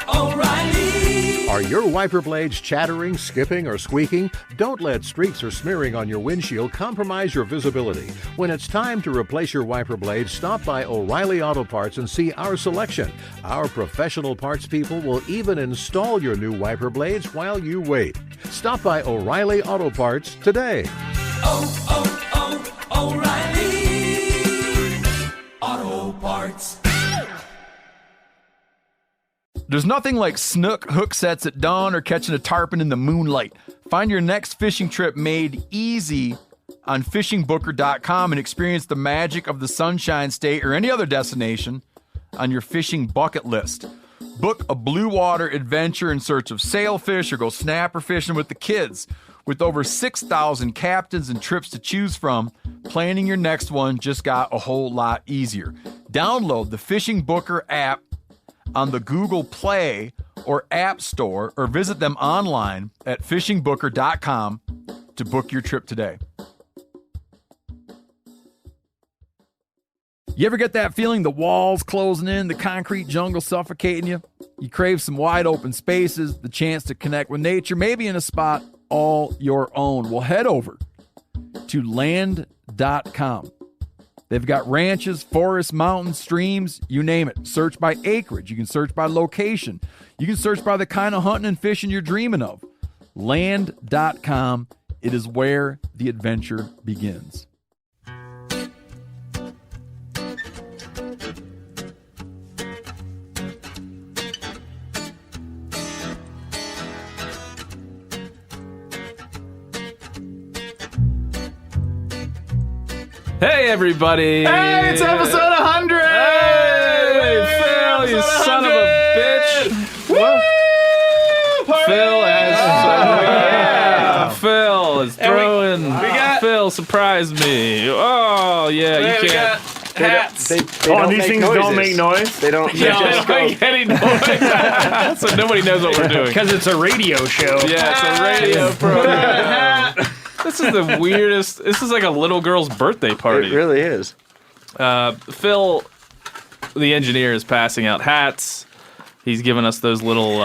O'Reilly. Are your wiper blades chattering, skipping, or squeaking? Don't let streaks or smearing on your windshield compromise your visibility. When it's time to replace your wiper blades, stop by O'Reilly Auto Parts and see our selection. Our professional parts people will even install your new wiper blades while you wait. Stop by O'Reilly Auto Parts today. O'Reilly Auto Parts. There's nothing like snook hook sets at dawn or catching a tarpon in the moonlight. Find your next fishing trip made easy on fishingbooker.com and experience the magic of the Sunshine State or any other destination on your fishing bucket list. Book a blue water adventure in search of sailfish or go snapper fishing with the kids. With over 6,000 captains and trips to choose from, planning your next one just got a whole lot easier. Download the Fishing Booker app on the Google Play or App Store, or visit them online at fishingbooker.com to book your trip today. You ever get that feeling the walls closing in, the concrete jungle suffocating you? You crave some wide open spaces, the chance to connect with nature, maybe in a spot all your own. Well, head over to land.com. They've got ranches, forests, mountains, streams, you name it. Search by acreage. You can search by location. You can search by the kind of hunting and fishing you're dreaming of. Land.com. It is where the adventure begins. Hey, everybody! Hey, it's episode 100! Hey, Phil, you son of a bitch! Woo! Phil has... Phil is throwing... Phil surprised me. Oh, yeah, you We can't... got hats. They don't these make things noises. don't make noise? They don't. No, They I just go. don't make any noise. So nobody knows what we're doing. Because it's a radio show. Yeah, it's a radio program. This is the weirdest... This is like a little girl's birthday party. It really is. Phil, the engineer, is passing out hats. He's giving us those little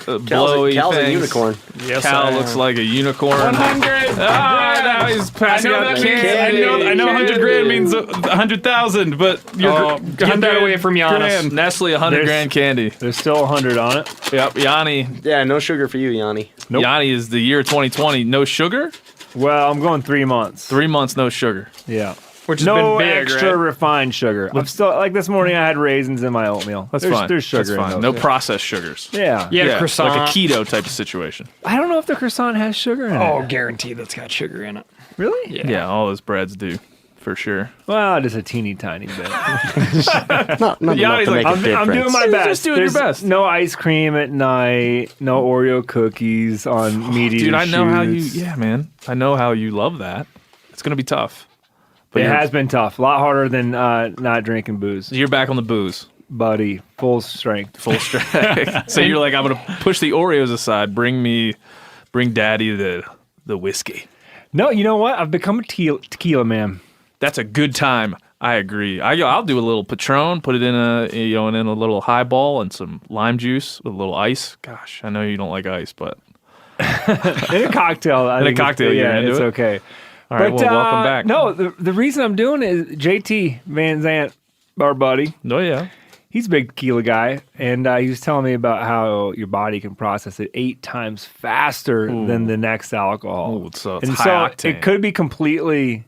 blowy Cal's things. a unicorn. Yes, Cal looks like a unicorn. 100! Now he's passing out that candy. means, I know 100 grand means 100,000, but you're Get that away from Giannis. Nestle 100 There's- grand candy. There's still 100 on it. Yep, Yanni. Yeah, no sugar for you, Yanni. Nope. Yanni is the year 2020. No sugar? Well, I'm going 3 months. 3 months, no sugar. Yeah. Which has No been big, extra right? refined sugar. I'm still, like this morning I had raisins in my oatmeal. That's there's, fine. There's sugar That's in fine. those. No processed sugars. Yeah. You had a croissant. Like a keto type of situation. I don't know if the croissant has sugar in Oh, it. guaranteed that's got sugar in it. Really? Yeah, all those breads do, for sure. Well, just a teeny tiny bit. Not enough Yanni's to like, make a I'm difference. doing my You're best. just doing your There's best. No ice cream at night. No Oreo cookies on meat eater Dude, I know how you... shoots. Yeah, man. I know how you love that. It's going to be tough. But It you're- has been tough. A lot harder than not drinking booze. You're back on the booze. Buddy, full strength. Full strength. So you're like, I'm going to push the Oreos aside. Bring daddy the whiskey. No, you know what? I've become a tequila man. That's a good time. I agree. I'll do a little Patron, put it in in a little highball and some lime juice with a little ice. Gosh, I know you don't like ice, but In a cocktail. I In a think cocktail, you're yeah, into it's it? okay. all right. Well, welcome back. No, the reason I'm doing it is JT Van Zant, our buddy. Oh yeah. He's a big tequila guy, and he was telling me about how your body can process it 8 times faster than the next alcohol. Ooh, so it's and high so octane. it could be completely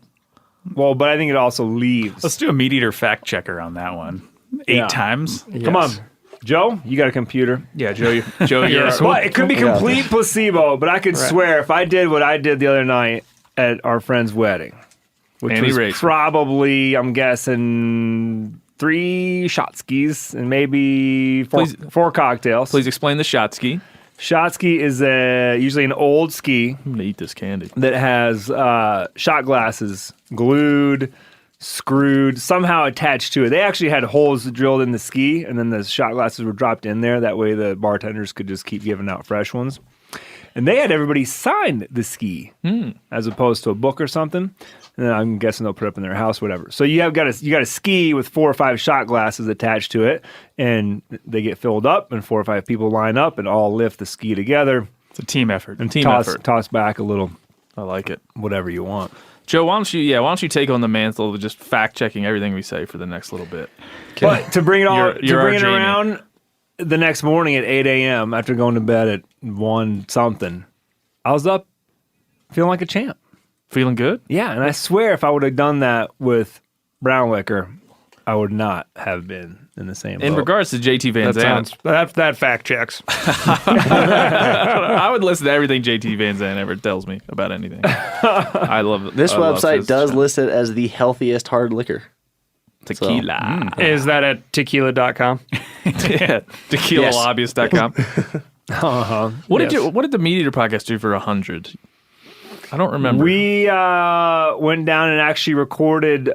well, but I think it also leaves. Let's do a meat eater fact checker on that one. 8 Yeah. times. Come on, Joe, you got a computer. Yeah, Joe. You're Well, it could be complete placebo, but I could swear if I did what I did the other night at our friend's wedding, which Andy was Racer. probably, I'm guessing, 3 shot skis and maybe 4 cocktails. Please explain the shot ski. Shot ski is usually an old ski I'm gonna eat this candy. that has shot glasses glued, screwed, somehow attached to it. They actually had holes drilled in the ski, and then the shot glasses were dropped in there. That way the bartenders could just keep giving out fresh ones. And they had everybody sign the ski as opposed to a book or something. And I'm guessing they'll put it up in their house, whatever. So you got a ski with 4 or 5 shot glasses attached to it, and they get filled up, and 4 or 5 people line up and all lift the ski together It's a team effort. and toss back a little I like it. whatever you want. Joe, why don't you take on the mantle of just fact checking everything we say for the next little bit? But to bring it all You're our it Jamie. around the next morning at 8 a.m. after going to bed at 1 something, I was up feeling like a champ. Feeling good? Yeah, and I swear if I would have done that with brown liquor, I would not have been in the same In boat. regards to JT Van Zandt, That fact checks. I would listen to everything JT Van Zandt ever tells me about anything. I love it. This I love website his does chat. list it as the healthiest hard liquor. Tequila. Is that at tequila.com? Yeah. TequilaLobbyist.com. What did the Meat Eater podcast do for 100? I don't remember. We went down and actually recorded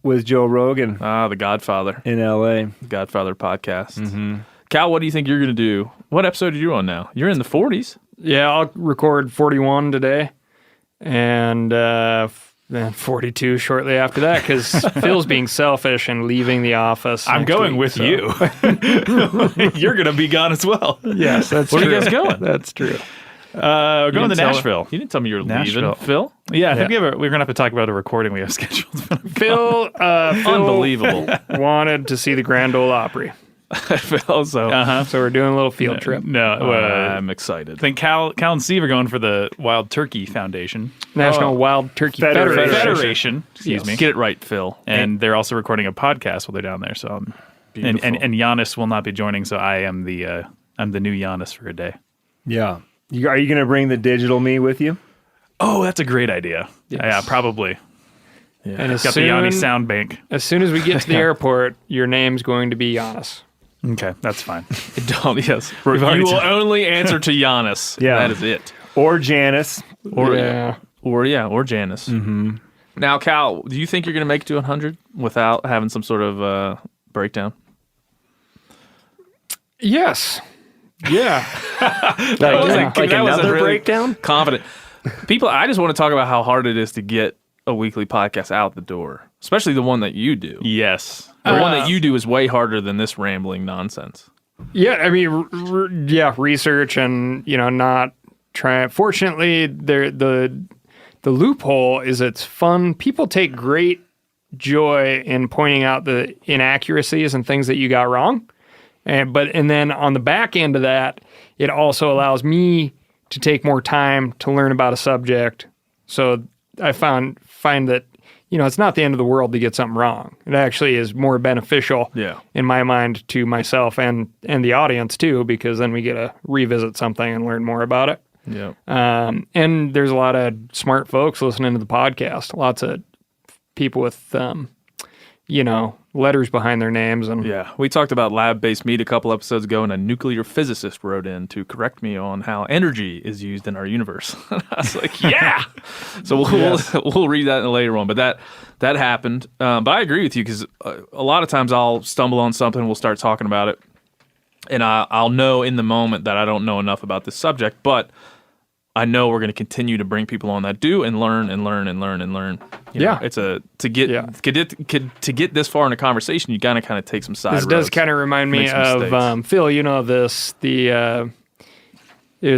with Joe Rogan The Godfather. in L.A. Godfather podcast. Cal, what do you think you're going to do? What episode are you on now? You're in the 40s. Yeah, I'll record 41 today and then 42 shortly after that because Phil's being selfish and leaving the office. I'm next going week, with so- you. You're going to be gone as well. Yes, that's Where true. are you guys going? That's true. We're going to didn't tell- Nashville. You didn't tell me you were Nashville. leaving, Phil. Yeah, I think we're going to have to talk about a recording we have scheduled. Phil Unbelievable. wanted to see the Grand Ole Opry. Phil, so So we're doing a little field trip. No, I'm excited. I think Cal and Steve are going for the Wild Turkey Foundation. National Wild Turkey Federation. Federation, excuse me. Get it right, Phil. And they're also recording a podcast while they're down there. So, and Giannis will not be joining. So I am I'm the new Giannis for a day. Yeah. Are you going to bring the digital me with you? Oh, that's a great idea. Yeah, probably. And Got the Giannis sound bank. as soon as we get to the airport, your name's going to be Giannis. Okay, that's fine. Yes. You already will done- only answer to Giannis. Yeah. That is it. Or Janice? Or Yeah. or Janice. Mm-hmm. Now, Cal, do you think you're going to make it to 100 without having some sort of breakdown? Yes. Yeah. Like, that was another really breakdown? confident. People, I just want to talk about how hard it is to get a weekly podcast out the door, especially the one that you do. Yes. The one that you do is way harder than this rambling nonsense. Yeah, I mean, research and not try. Fortunately, the loophole is it's fun. People take great joy in pointing out the inaccuracies and things that you got wrong, and then on the back end of that, it also allows me to take more time to learn about a subject. So I find that it's not the end of the world to get something wrong. It actually is more beneficial, Yeah. in my mind, to myself and the audience too, because then we get to revisit something and learn more about it. Yeah. And there's a lot of smart folks listening to the podcast. Lots of people with, letters behind their names. And Yeah, we talked about lab-based meat a couple episodes ago, and a nuclear physicist wrote in to correct me on how energy is used in our universe. I was like, yeah! So we'll read that in a later one, but that happened. But I agree with you, because a lot of times I'll stumble on something, we'll start talking about it, and I'll know in the moment that I don't know enough about this subject, but I know we're going to continue to bring people on that do and learn and learn and learn and learn. You know, it's to get this far in a conversation, you gotta kind of take some side this roads. does kind of remind me Make some of mistakes. Phil. You know this. There's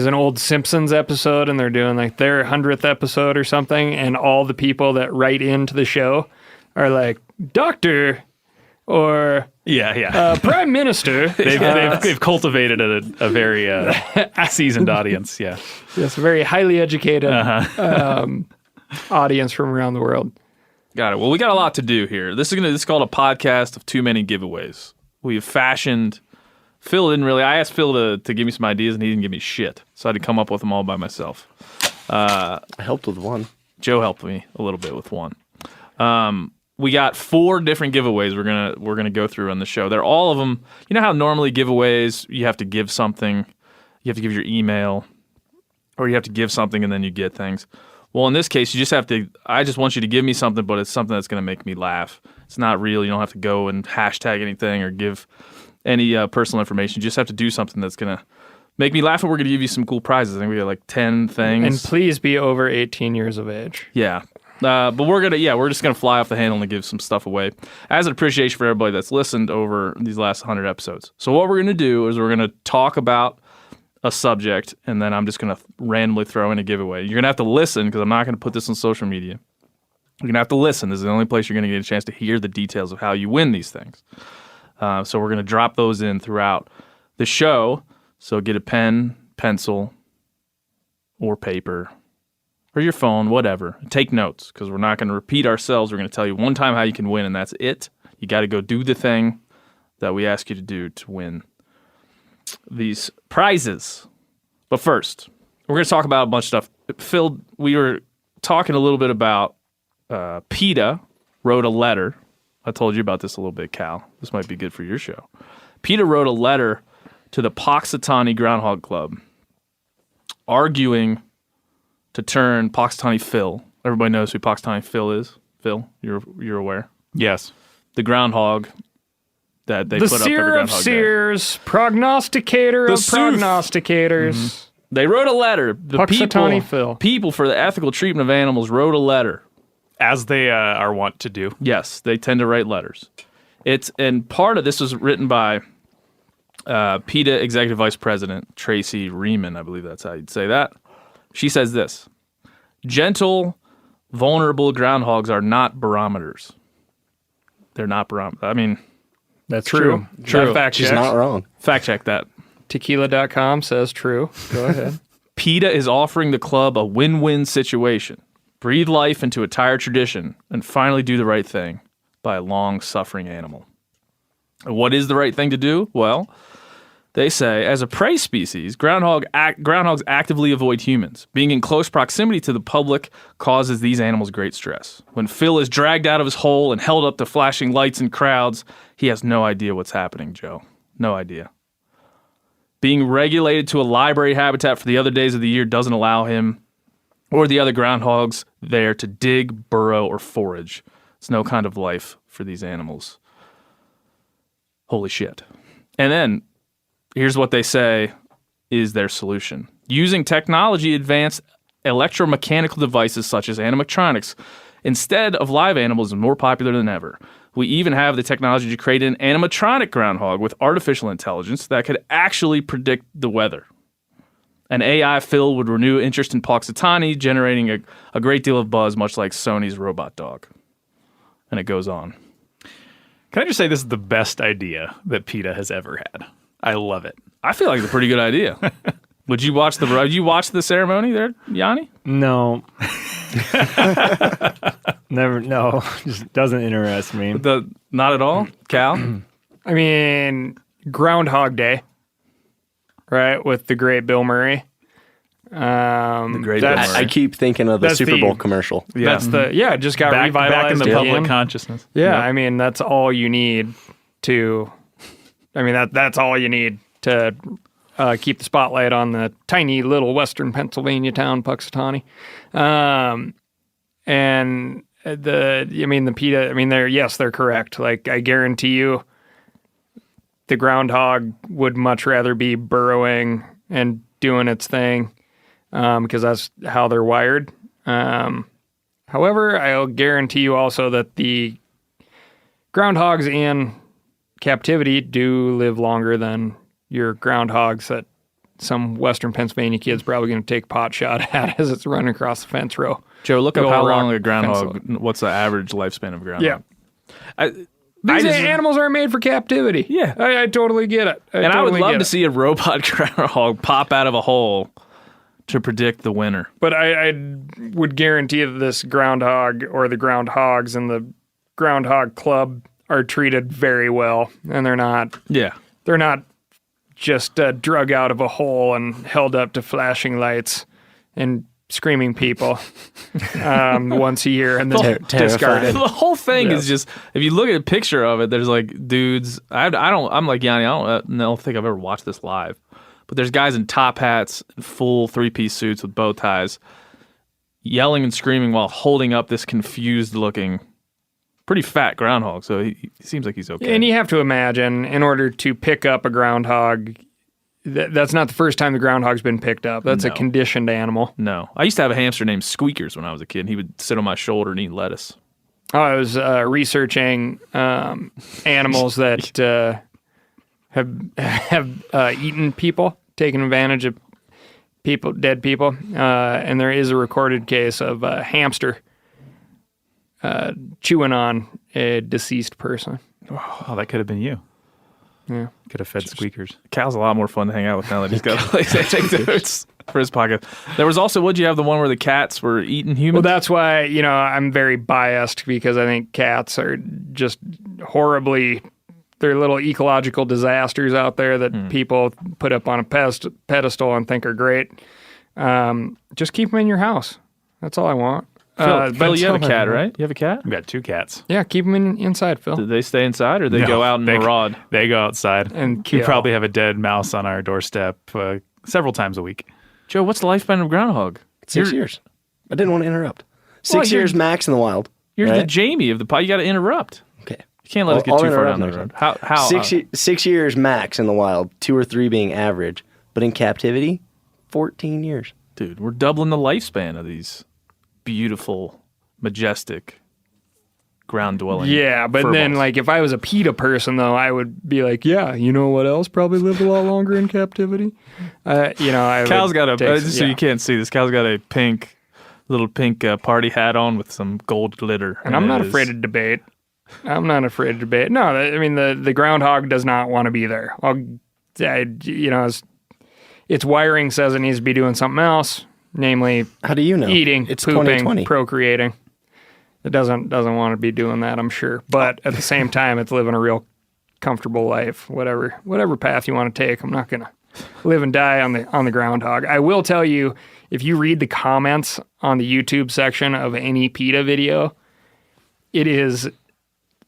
an old Simpsons episode, and they're doing like their 100th episode or something, and all the people that write into the show are like Doctor or Prime Minister. They've cultivated a very seasoned audience. Yeah. Yes, a very highly educated audience from around the world. Got it. Well, we got a lot to do here. This is called a podcast of too many giveaways. We've fashioned. Phil didn't really. I asked Phil to give me some ideas, and he didn't give me shit. So I had to come up with them all by myself. I helped with one. Joe helped me a little bit with one. We got 4 different giveaways we're gonna go through on the show. They're all of them. You know how normally giveaways you have to give something, you have to give your email, or you have to give something and then you get things. Well, in this case, you just have to. I just want you to give me something, but it's something that's gonna make me laugh. It's not real. You don't have to go and hashtag anything or give any personal information. You just have to do something that's gonna Make me laugh, and we're going to give you some cool prizes. I think we got like 10 things. And please be over 18 years of age. Yeah. But we're just gonna fly off the handle and give some stuff away as an appreciation for everybody that's listened over these last 100 episodes. So what we're gonna do is we're gonna talk about a subject, and then I'm just gonna randomly throw in a giveaway. You're gonna have to listen because I'm not gonna put this on social media. You're gonna have to listen. This is the only place you're gonna get a chance to hear the details of how you win these things. So we're gonna drop those in throughout the show. So get a pen, pencil, or paper. Or your phone, whatever. Take notes, because we're not going to repeat ourselves. We're going to tell you one time how you can win, and that's it. You got to go do the thing that we ask you to do to win these prizes. But first, we're going to talk about a bunch of stuff. Phil, we were talking a little bit about PETA wrote a letter. I told you about this a little bit, Cal. This might be good for your show. PETA wrote a letter to the Punxsutawney Groundhog Club arguing to turn Punxsutawney Phil. Everybody knows who Punxsutawney Phil is. Phil, you're aware? Yes. The groundhog that they put up every seer of Groundhog Day. seers, prognosticator The of Sooth. prognosticators. They wrote a letter. The Punxsutawney Phil. people for the ethical treatment of animals wrote a letter. As they are wont to do. Yes, they tend to write letters. And part of this was written by PETA Executive Vice President Tracy Riemann. I believe that's how you'd say that. She says this: gentle, vulnerable groundhogs are not barometers. They're not barometers. I mean, That's True. True. That fact She's check. not wrong. fact check that. Tequila.com says true. Go ahead. PETA is offering the club a win-win situation. Breathe life into a tired tradition and finally do the right thing by a long-suffering animal. And what is the right thing to do? Well, they say, as a prey species, groundhogs actively avoid humans. Being in close proximity to the public causes these animals great stress. When Phil is dragged out of his hole and held up to flashing lights and crowds, he has no idea what's happening, Joe. No idea. Being regulated to a library habitat for the other days of the year doesn't allow him or the other groundhogs there to dig, burrow, or forage. It's no kind of life for these animals. Holy shit. And then, here's what they say is their solution. Using technology advanced electromechanical devices such as animatronics instead of live animals is more popular than ever. We even have the technology to create an animatronic groundhog with artificial intelligence that could actually predict the weather. An AI Phil would renew interest in Punxsutawney, generating a great deal of buzz, much like Sony's robot dog. And it goes on. Can I just say this is the best idea that PETA has ever had? I love it. I feel like it's a pretty good idea. Would you watch the ceremony there, Yanni? No. Never. No, just doesn't interest me. Not at all, Cal. I mean, Groundhog Day, right? With the great Bill Murray. The great that's- Bill Murray. I keep thinking of the That's Super the- Bowl commercial. That's it just got Back revitalized in the again. public consciousness. Yeah, I mean, that's all you need to. I mean, that's all you need to keep the spotlight on the tiny little western Pennsylvania town, Punxsutawney. And the PETA. I mean, they're correct. Like, I guarantee you, the groundhog would much rather be burrowing and doing its thing, because that's how they're wired. However, I'll guarantee you also that the groundhogs in captivity do live longer than your groundhogs that some western Pennsylvania kid's probably going to take pot shot at as it's running across the fence row. Joe, look up Go how rock long a groundhog. pencil. What's the average lifespan of a groundhog? Yeah. These animals aren't made for captivity. Yeah. I totally get it. I would love to see a robot groundhog pop out of a hole to predict the winter. But I would guarantee that this groundhog or the groundhogs in the groundhog club are treated very well, and they're not just drug out of a hole and held up to flashing lights and screaming people once a year and then discarded. The whole thing is just, if you look at a picture of it, there's like dudes. I'm like Yanni. I don't think I've ever watched this live, but there's guys in top hats, full 3-piece suits with bow ties, yelling and screaming while holding up this confused-looking, pretty fat groundhog. So he seems like he's okay. And you have to imagine, in order to pick up a groundhog, that's not the first time the groundhog's been picked up. That's a No. conditioned animal. No. I used to have a hamster named Squeakers when I was a kid, and he would sit on my shoulder and eat lettuce. Oh, I was researching animals that have eaten people, taken advantage of people, dead people, and there is a recorded case of a hamster chewing on a deceased person. Oh, that could have been you. Yeah. Could have fed squeakers. Cal's a lot more fun to hang out with now that he's got like take notes for his podcast. There was also, would you have the one where the cats were eating humans? Well, that's why, I'm very biased because I think cats are just horribly, they're little ecological disasters out there that people put up on a pedestal and think are great. Just keep them in your house. That's all I want. Phil, you have a cat, right? You have a cat? I've got 2 cats. Yeah, keep them inside, Phil. Do they stay inside or they No, go out and they- maraud? They go outside. And we kill. probably have a dead mouse on our doorstep several times a week. Joe, what's the lifespan of groundhog? 6 years. I didn't want to interrupt. Well, 6 you're- years max in the wild. You're the right? Jamie of the pod. You got to interrupt. Okay. You can't let us get I'll too far interrupt down the next road. How? 6 years max in the wild, 2 or 3 being average. But in captivity, 14 years. Dude, we're doubling the lifespan of these beautiful, majestic, ground-dwelling. Yeah, but then, furballs. if I was a PETA person, though, I would be like, yeah, you know what else probably lived a lot longer in captivity? I Cal's would got a. take- So you can't see this. Cal's got a little pink party hat on with some gold glitter. And I'm not it is- afraid to debate. I'm not afraid to debate. No, I mean, the groundhog does not want to be there. Its wiring says it needs to be doing something else, namely How do you know? eating, It's pooping, 2020. procreating. It doesn't want to be doing that, I'm sure. But at the same time, it's living a real comfortable life. Whatever path you want to take, I'm not gonna live and die on the groundhog. I will tell you, if you read the comments on the YouTube section of any PETA video, it is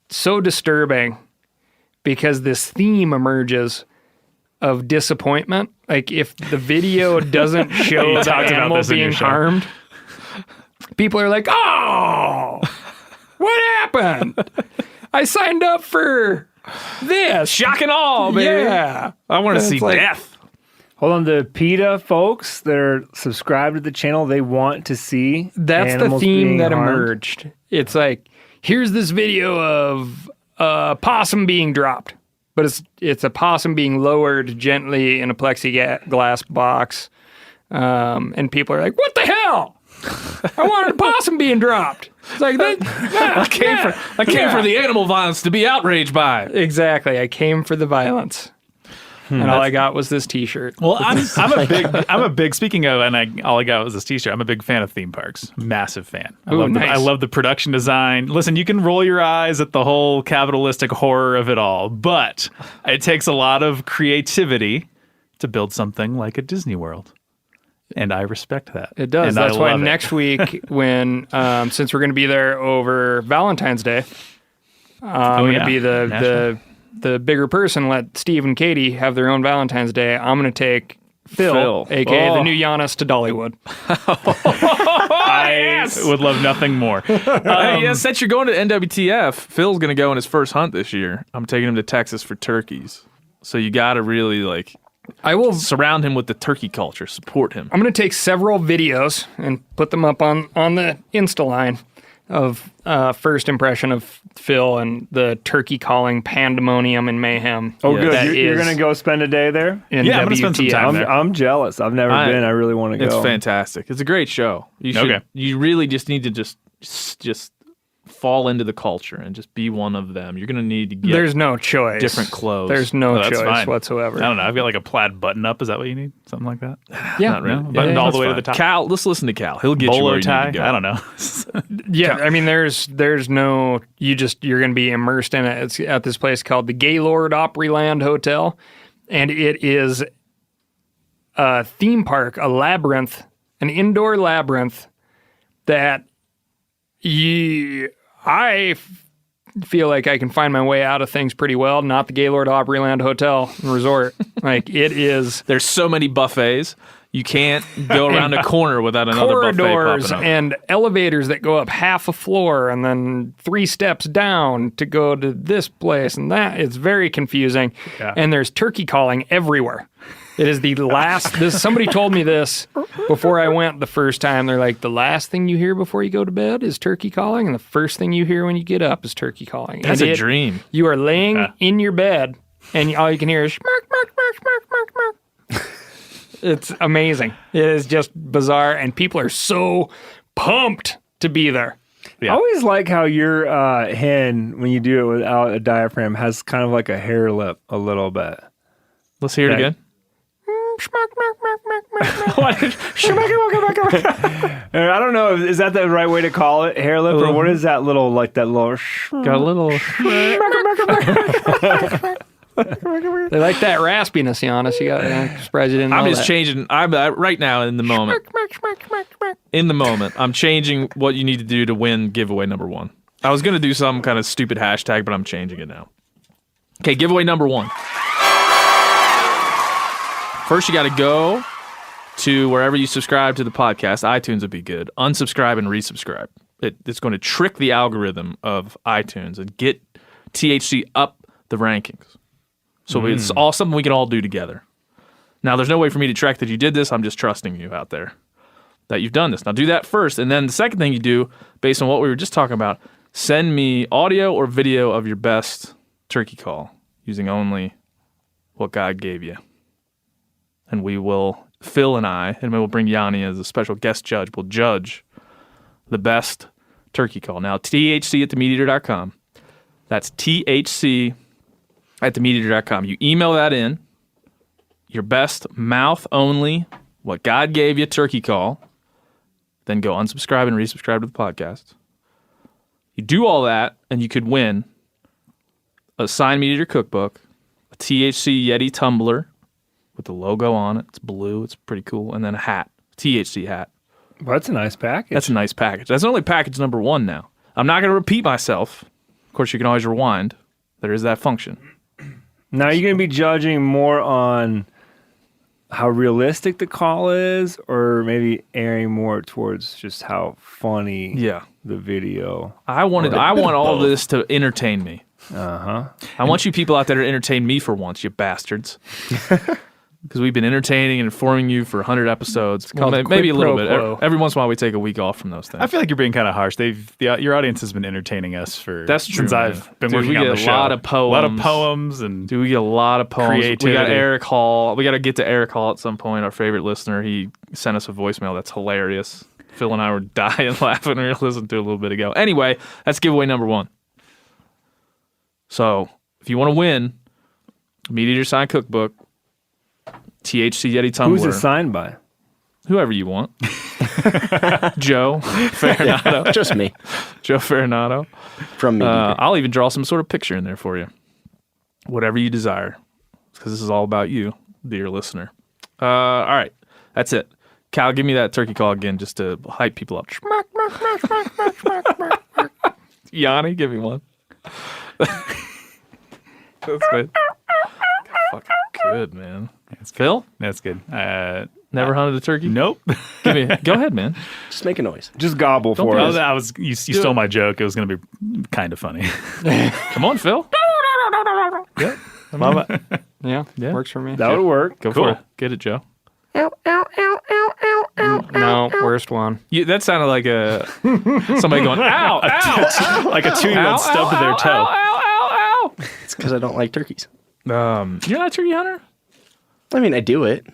so disturbing because this theme emerges of disappointment. Like if the video doesn't show You the talked about animal this in your being show. harmed, people are like, "Oh, what happened? I signed up for this." Shock and awe, baby. Yeah. I want to And see it's like- death. Hold on, the PETA folks that are subscribed to the channel, they want to see That's the animals theme being that harmed. emerged. It's like, here's this video of a possum being dropped, but it's a possum being lowered gently in a plexiglass box, and people are like, "What the hell? I wanted a possum being dropped." It's like I came for the animal violence to be outraged by. exactly. I came for the violence, and all I got was this T-shirt. Well, I'm a big. Speaking of, all I got was this T-shirt. I'm a big fan of theme parks. Massive fan. I Ooh, nice. love the production design. Listen, you can roll your eyes at the whole capitalistic horror of it all, but it takes a lot of creativity to build something like a Disney World, and I respect that. It does. And That's I why love it. next week, when since we're going to be there over Valentine's Day, I'm going to be National. the bigger person. Let Steve and Katie have their own Valentine's Day. I'm going to take Phil, aka the new Giannis, to Dollywood. I would love nothing more. Since you're going to NWTF, Phil's going to go on his first hunt this year. I'm taking him to Texas for turkeys. So you got to really I will. surround him with the turkey culture, support him. I'm going to take several videos and put them up on the Insta line of first impression of Phil and the turkey calling pandemonium and mayhem. Oh, Yeah, good. that You're is going to go spend a day there? in Yeah, I'm gonna spend some WTF. time there. I'm jealous. I've never been. I really want to go. It's fantastic. It's a great show. You should, Okay. You really just need to just fall into the culture and just be one of them. You're going to need to get There's no choice. different clothes. There's no Oh, that's choice fine. whatsoever. I don't know. I've got like a plaid button up. Is that what you need? Something like that? Yeah, Not really. No? Buttoned all that's the way to fine. the top. Cal, let's listen to Cal. He'll get you where Bolo you tie? need to go. I don't know. Yeah, I mean, there's no, you're going to be immersed in it. It's at this place called the Gaylord Opryland Hotel, and it is a theme park, a labyrinth, an indoor labyrinth that I feel like I can find my way out of things pretty well. Not the Gaylord Opryland Hotel and Resort. Like it is There's so many buffets. You can't go around a corner without another corridors buffet popping up. and elevators that go up half a floor and then 3 steps down to go to this place and that. It's very confusing. Yeah. And there's turkey calling everywhere. It is the last. Somebody told me this before I went the first time. They're like, the last thing you hear before you go to bed is turkey calling, and the first thing you hear when you get up is turkey calling. That's a dream. You are laying in your bed, and all you can hear is smirk, smirk, smirk, smirk, smirk, smirk. It's amazing. It is just bizarre, and people are so pumped to be there. I always like how your hen, when you do it without a diaphragm, has kind of like a hair lip a little bit. Let's hear it again. And I don't know, is that the right way to call it, hair lip, or what is that little, like that little? Got a little. They like that raspiness, Giannis. I'm surprised you didn't know I'm just that. changing. I'm right now in the moment. In the moment, I'm changing what you need to do to win giveaway number 1. I was going to do some kind of stupid hashtag, but I'm changing it now. Okay, giveaway number 1. First, you got to go to wherever you subscribe to the podcast. iTunes would be good. Unsubscribe and resubscribe. It's going to trick the algorithm of iTunes and get THC up the rankings. So it's all something we can all do together. Now, there's no way for me to track that you did this. I'm just trusting you out there that you've done this. Now, do that first. And then the second thing you do, based on what we were just talking about, send me audio or video of your best turkey call using only what God gave you. And we will, Phil and I, and we will bring Yanni as a special guest judge, will judge the best turkey call. Now, THC@themeateater.com. That's THC@themeateater.com. You email that in, your best mouth only, what God gave you turkey call, then go unsubscribe and resubscribe to the podcast. You do all that, and you could win a signed Meat Eater cookbook, a THC Yeti tumbler with the logo on it. It's blue. It's pretty cool. And then a hat, THC hat. Well, that's a nice package. That's a nice package. That's only package number 1 now. I'm not going to repeat myself. Of course, you can always rewind. There is that function. Now, are you going to be judging more on how realistic the call is, or maybe airing more towards just how funny the video? I want all this to entertain me. I want you people out there to entertain me for once, you bastards. Because we've been entertaining and informing you for 100 episodes. Well, maybe a little bit. Every once in a while, we take a week off from those things. I feel like you're being kind of harsh. Your audience has been entertaining us That's true, since I've been working on the show. We get a lot of poems. A lot of poems. And we get a lot of poems. Creativity. We got Eric Hall. We got to get to Eric Hall at some point, our favorite listener. He sent us a voicemail that's hilarious. Phil and I were dying laughing when we listened to it a little bit ago. Anyway, that's giveaway number 1. So, if you want to win, Meat Eater signed cookbook, THC Yeti tumbler. Who's it signed by? Whoever you want. Joe Farinato. Just me. Joe Farinato. From me. I'll even draw some sort of picture in there for you. Whatever you desire. Because this is all about you, dear listener. All right. That's it. Cal, give me that turkey call again just to hype people up. Yanni, give me one. That's good. Fucking good, man. Phil? That's good. Never hunted a turkey? Nope. Go ahead, man. Just make a noise. Just gobble for us. You stole my joke. It was going to be kind of funny. Come on, Phil. Yeah, works for me. That would work. Go for it. Get it, Joe. No, worst one. That sounded like somebody going, ow, ow, like a 2-year-old stubbed their toe. Ow. It's because I don't like turkeys. You're not a turkey hunter? I mean, I do it.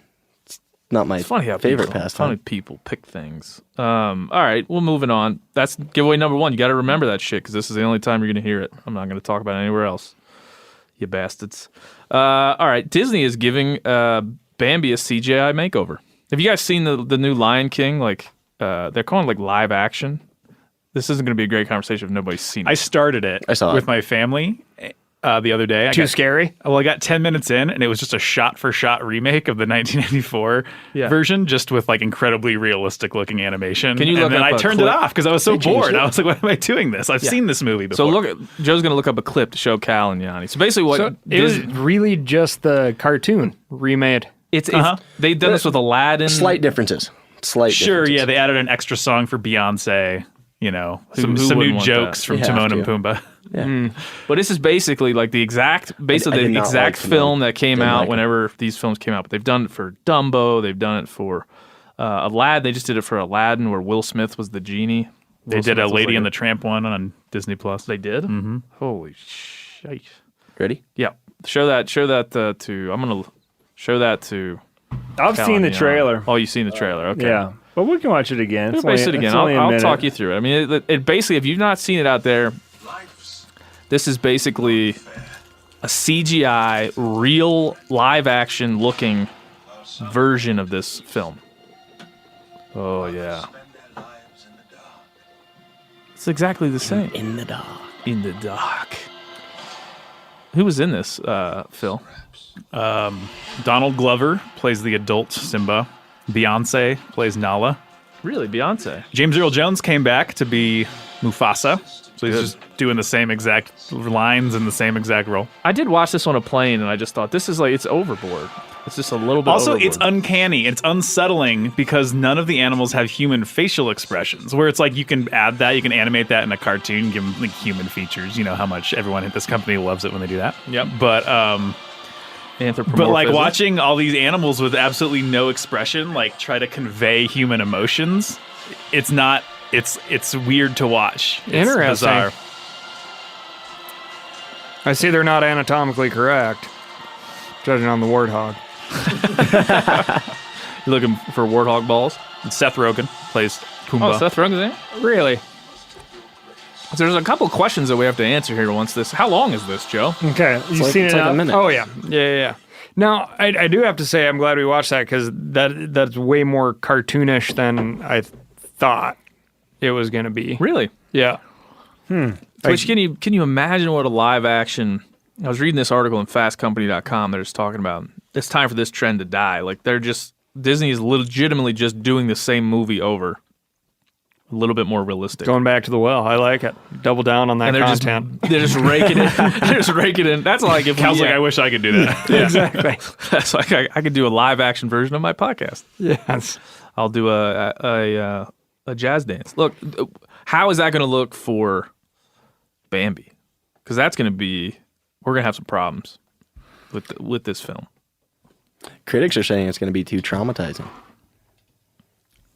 It's not my It's funny how favorite funny pastime. people pick things. All right, well, moving on. That's giveaway number 1. You got to remember that shit because this is the only time you're going to hear it. I'm not going to talk about it anywhere else. You bastards. All right, Disney is giving Bambi a CGI makeover. Have you guys seen the new Lion King? Like, they're calling it like live action. This isn't going to be a great conversation if nobody's seen it. I started it I saw with it. my family the other day. Too scary? Well, I got 10 minutes in, and it was just a shot-for-shot remake of the 1994 version, just with like incredibly realistic-looking animation. Can you look and then up I a turned clip? it off because I was so bored. it? I was like, "Why am I doing this? I've seen this movie So before." Joe's going to look up a clip to show Cal and Yanni. So basically what It was really just the cartoon remade. it's they've done this with Aladdin. Slight differences. Sure, differences. yeah, they added an extra song for Beyonce. You know, some who new wouldn't want jokes that? from You have Timon and to. Pumbaa. But this is basically like the exact, I basically did the not exact like the film movie. that came Didn't out like it. whenever these films came out. But they've done it for Dumbo. They've done it for Aladdin. They just did it for Aladdin, where Will Smith was the genie. They Will did Smith a was Lady like and the Tramp one on Disney Plus. They did. Mm-hmm. Holy shit! Ready? Yeah, show that to. I'm gonna show that to. I've seen the Callahan. trailer. Oh, you've seen the trailer? Okay. Yeah, but we can watch it again. We'll base it again. I'll minute. talk you through it. I mean, it basically, if you've not seen it out there, this is basically a CGI, real live action looking version of this film. Oh, yeah. It's exactly the same. In the dark. In the dark. Who was in this, Phil? Donald Glover plays the adult Simba. Beyonce plays Nala. Really, Beyonce? James Earl Jones came back to be Mufasa. So he's just doing the same exact lines in the same exact role. I did watch this on a plane, and I just thought, this is like, it's overboard. It's just a little bit Also, overboard. it's uncanny. It's unsettling because none of the animals have human facial expressions. Where it's like you can add that, you can animate that in a cartoon, give them like human features. You know how much everyone at this company loves it when they do that. Yep. But Anthropomorphism. like watching all these animals with absolutely no expression, like try to convey human emotions, it's not. It's weird to watch. It's Interesting. bizarre. I see they're not anatomically correct, judging on the warthog. You looking for warthog balls? And Seth Rogen plays Pumbaa. Oh, Seth Rogen's in? Really? So there's a couple questions that we have to answer here once this. How long is this, Joe? Okay, you've like- seen it's it like a now? minute. Oh yeah. Now I do have to say I'm glad we watched that because that's way more cartoonish than I thought it was going to be. Really? Yeah. Which can you imagine what a live action? I was reading this article in FastCompany.com. They're just talking about it's time for this trend to die. Like Disney is legitimately just doing the same movie over, a little bit more realistic. Going back to the well. I like it. Double down on that and content. they're just raking it. They're just raking it. That's like if Cal's we, like, I wish I could do that. Exactly. That's like I could do a live action version of my podcast. Yes. I'll do a jazz dance. Look, how is that going to look for Bambi? Because that's going to be we're going to have some problems with this film. Critics are saying it's going to be too traumatizing.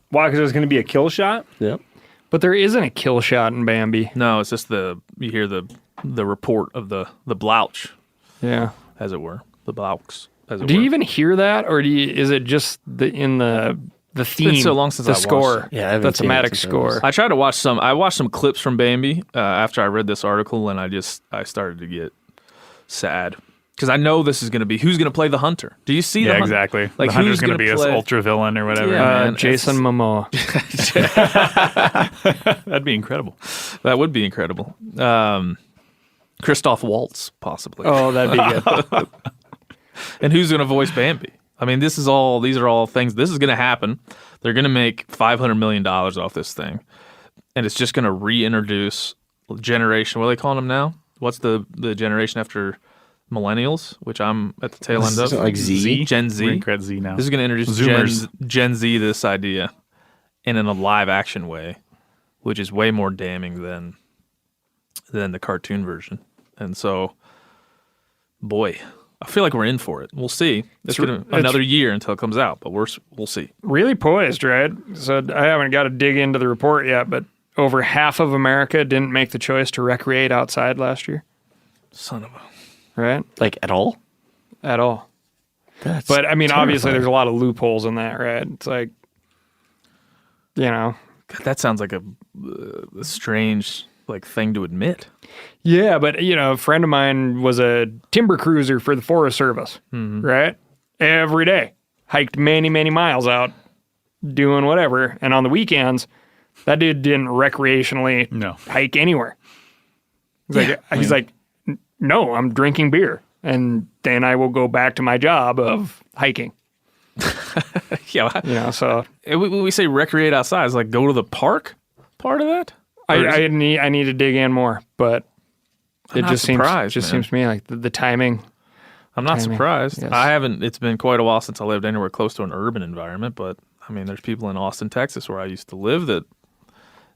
Why? Because there's going to be a kill shot. Yep. But there isn't a kill shot in Bambi. No, it's just you hear the report of the blouch, Yeah. as it were, the blouks. As it Do were. you even hear that, or is it just in the theme? been so long since the I watched score. it. Yeah, I haven't the seen it thematic since I was- score. I tried to watch some. I watched some clips from Bambi after I read this article, and I started to get sad because I know this is going to be who's going to play the hunter. Do you see? Yeah, the exactly. Like the hunter's who's going to be this play? ultra villain or whatever. Yeah. man, Jason it's- Momoa. That'd be incredible. That would be incredible. Christoph Waltz, possibly. Oh, that'd be good. And who's going to voice Bambi? I mean, these are all things. This is going to happen. They're going to make $500 million off this thing. And it's just going to reintroduce generation. What are they calling them now? What's the generation after millennials, which I'm at the tail end of? Isn't it like Z? Gen Z. We're at Z now. This is going to introduce Zoomers. Gen Z to this idea and in a live action way, which is way more damning than the cartoon version. And so, boy, I feel like we're in for it. We'll see. It's another year until it comes out, but we'll see. Really poised, right? So I haven't got to dig into the report yet, but over half of America didn't make the choice to recreate outside last year, Son of a... right? Like at all? At all. That's But I mean, obviously, terrifying. there's a lot of loopholes in that, right? It's like, God, that sounds like a strange thing to admit. yeah, but a friend of mine was a timber cruiser for the Forest Service, right? Every day, hiked many, many miles out, doing whatever, and on the weekends, that dude didn't recreationally No. hike anywhere. He's like, no, I'm drinking beer, and then I will go back to my job of hiking. Yeah, So when we say recreate outside, it's like go to the park. Part of that. I need to dig in more, but it not just surprised, seems man. to me like the timing. I'm not Timing, surprised. yes. I haven't. It's been quite a while since I lived anywhere close to an urban environment. But I mean, there's people in Austin, Texas, where I used to live that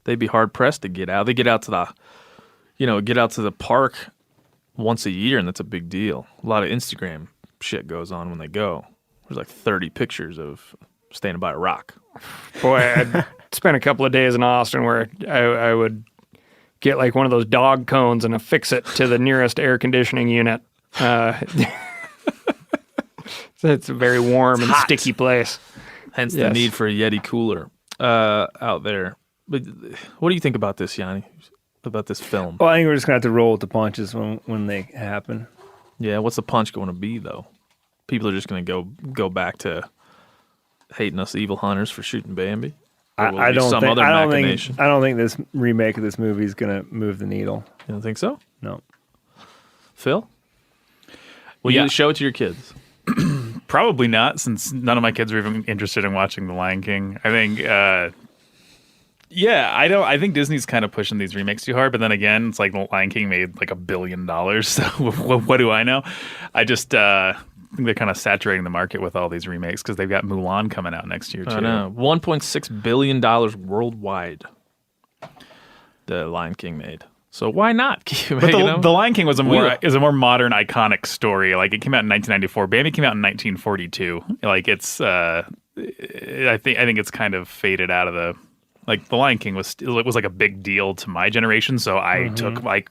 they'd be hard pressed to get out. They get out to the get out to the park once a year, and that's a big deal. A lot of Instagram shit goes on when they go. There's like 30 pictures of standing by a rock. Boy, I spent a couple of days in Austin where I would get like one of those dog cones and affix it to the nearest air conditioning unit. It's a very warm and sticky place. Hence the need for a Yeti cooler out there. But what do you think about this, Yanni? About this film? Well, I think we're just going to have to roll with the punches when they happen. Yeah, what's the punch going to be, though? People are just going to go back to hating us evil hunters for shooting Bambi? I don't think this remake of this movie is going to move the needle. You don't think so? No. Phil? Will you show it to your kids? Probably not, since none of my kids are even interested in watching The Lion King. I think, I think Disney's kind of pushing these remakes too hard. But then again, it's like The Lion King made like $1 billion. So what do I know? I just think they're kind of saturating the market with all these remakes because they've got Mulan coming out next year too. I know. $1.6 billion worldwide. The Lion King made. So why not keep making them? The Lion King was a more modern, iconic story. Like, it came out in 1994. Bambi came out in 1942. Like, it's I think it's kind of faded out of the, like, The Lion King was like a big deal to my generation. So I took like,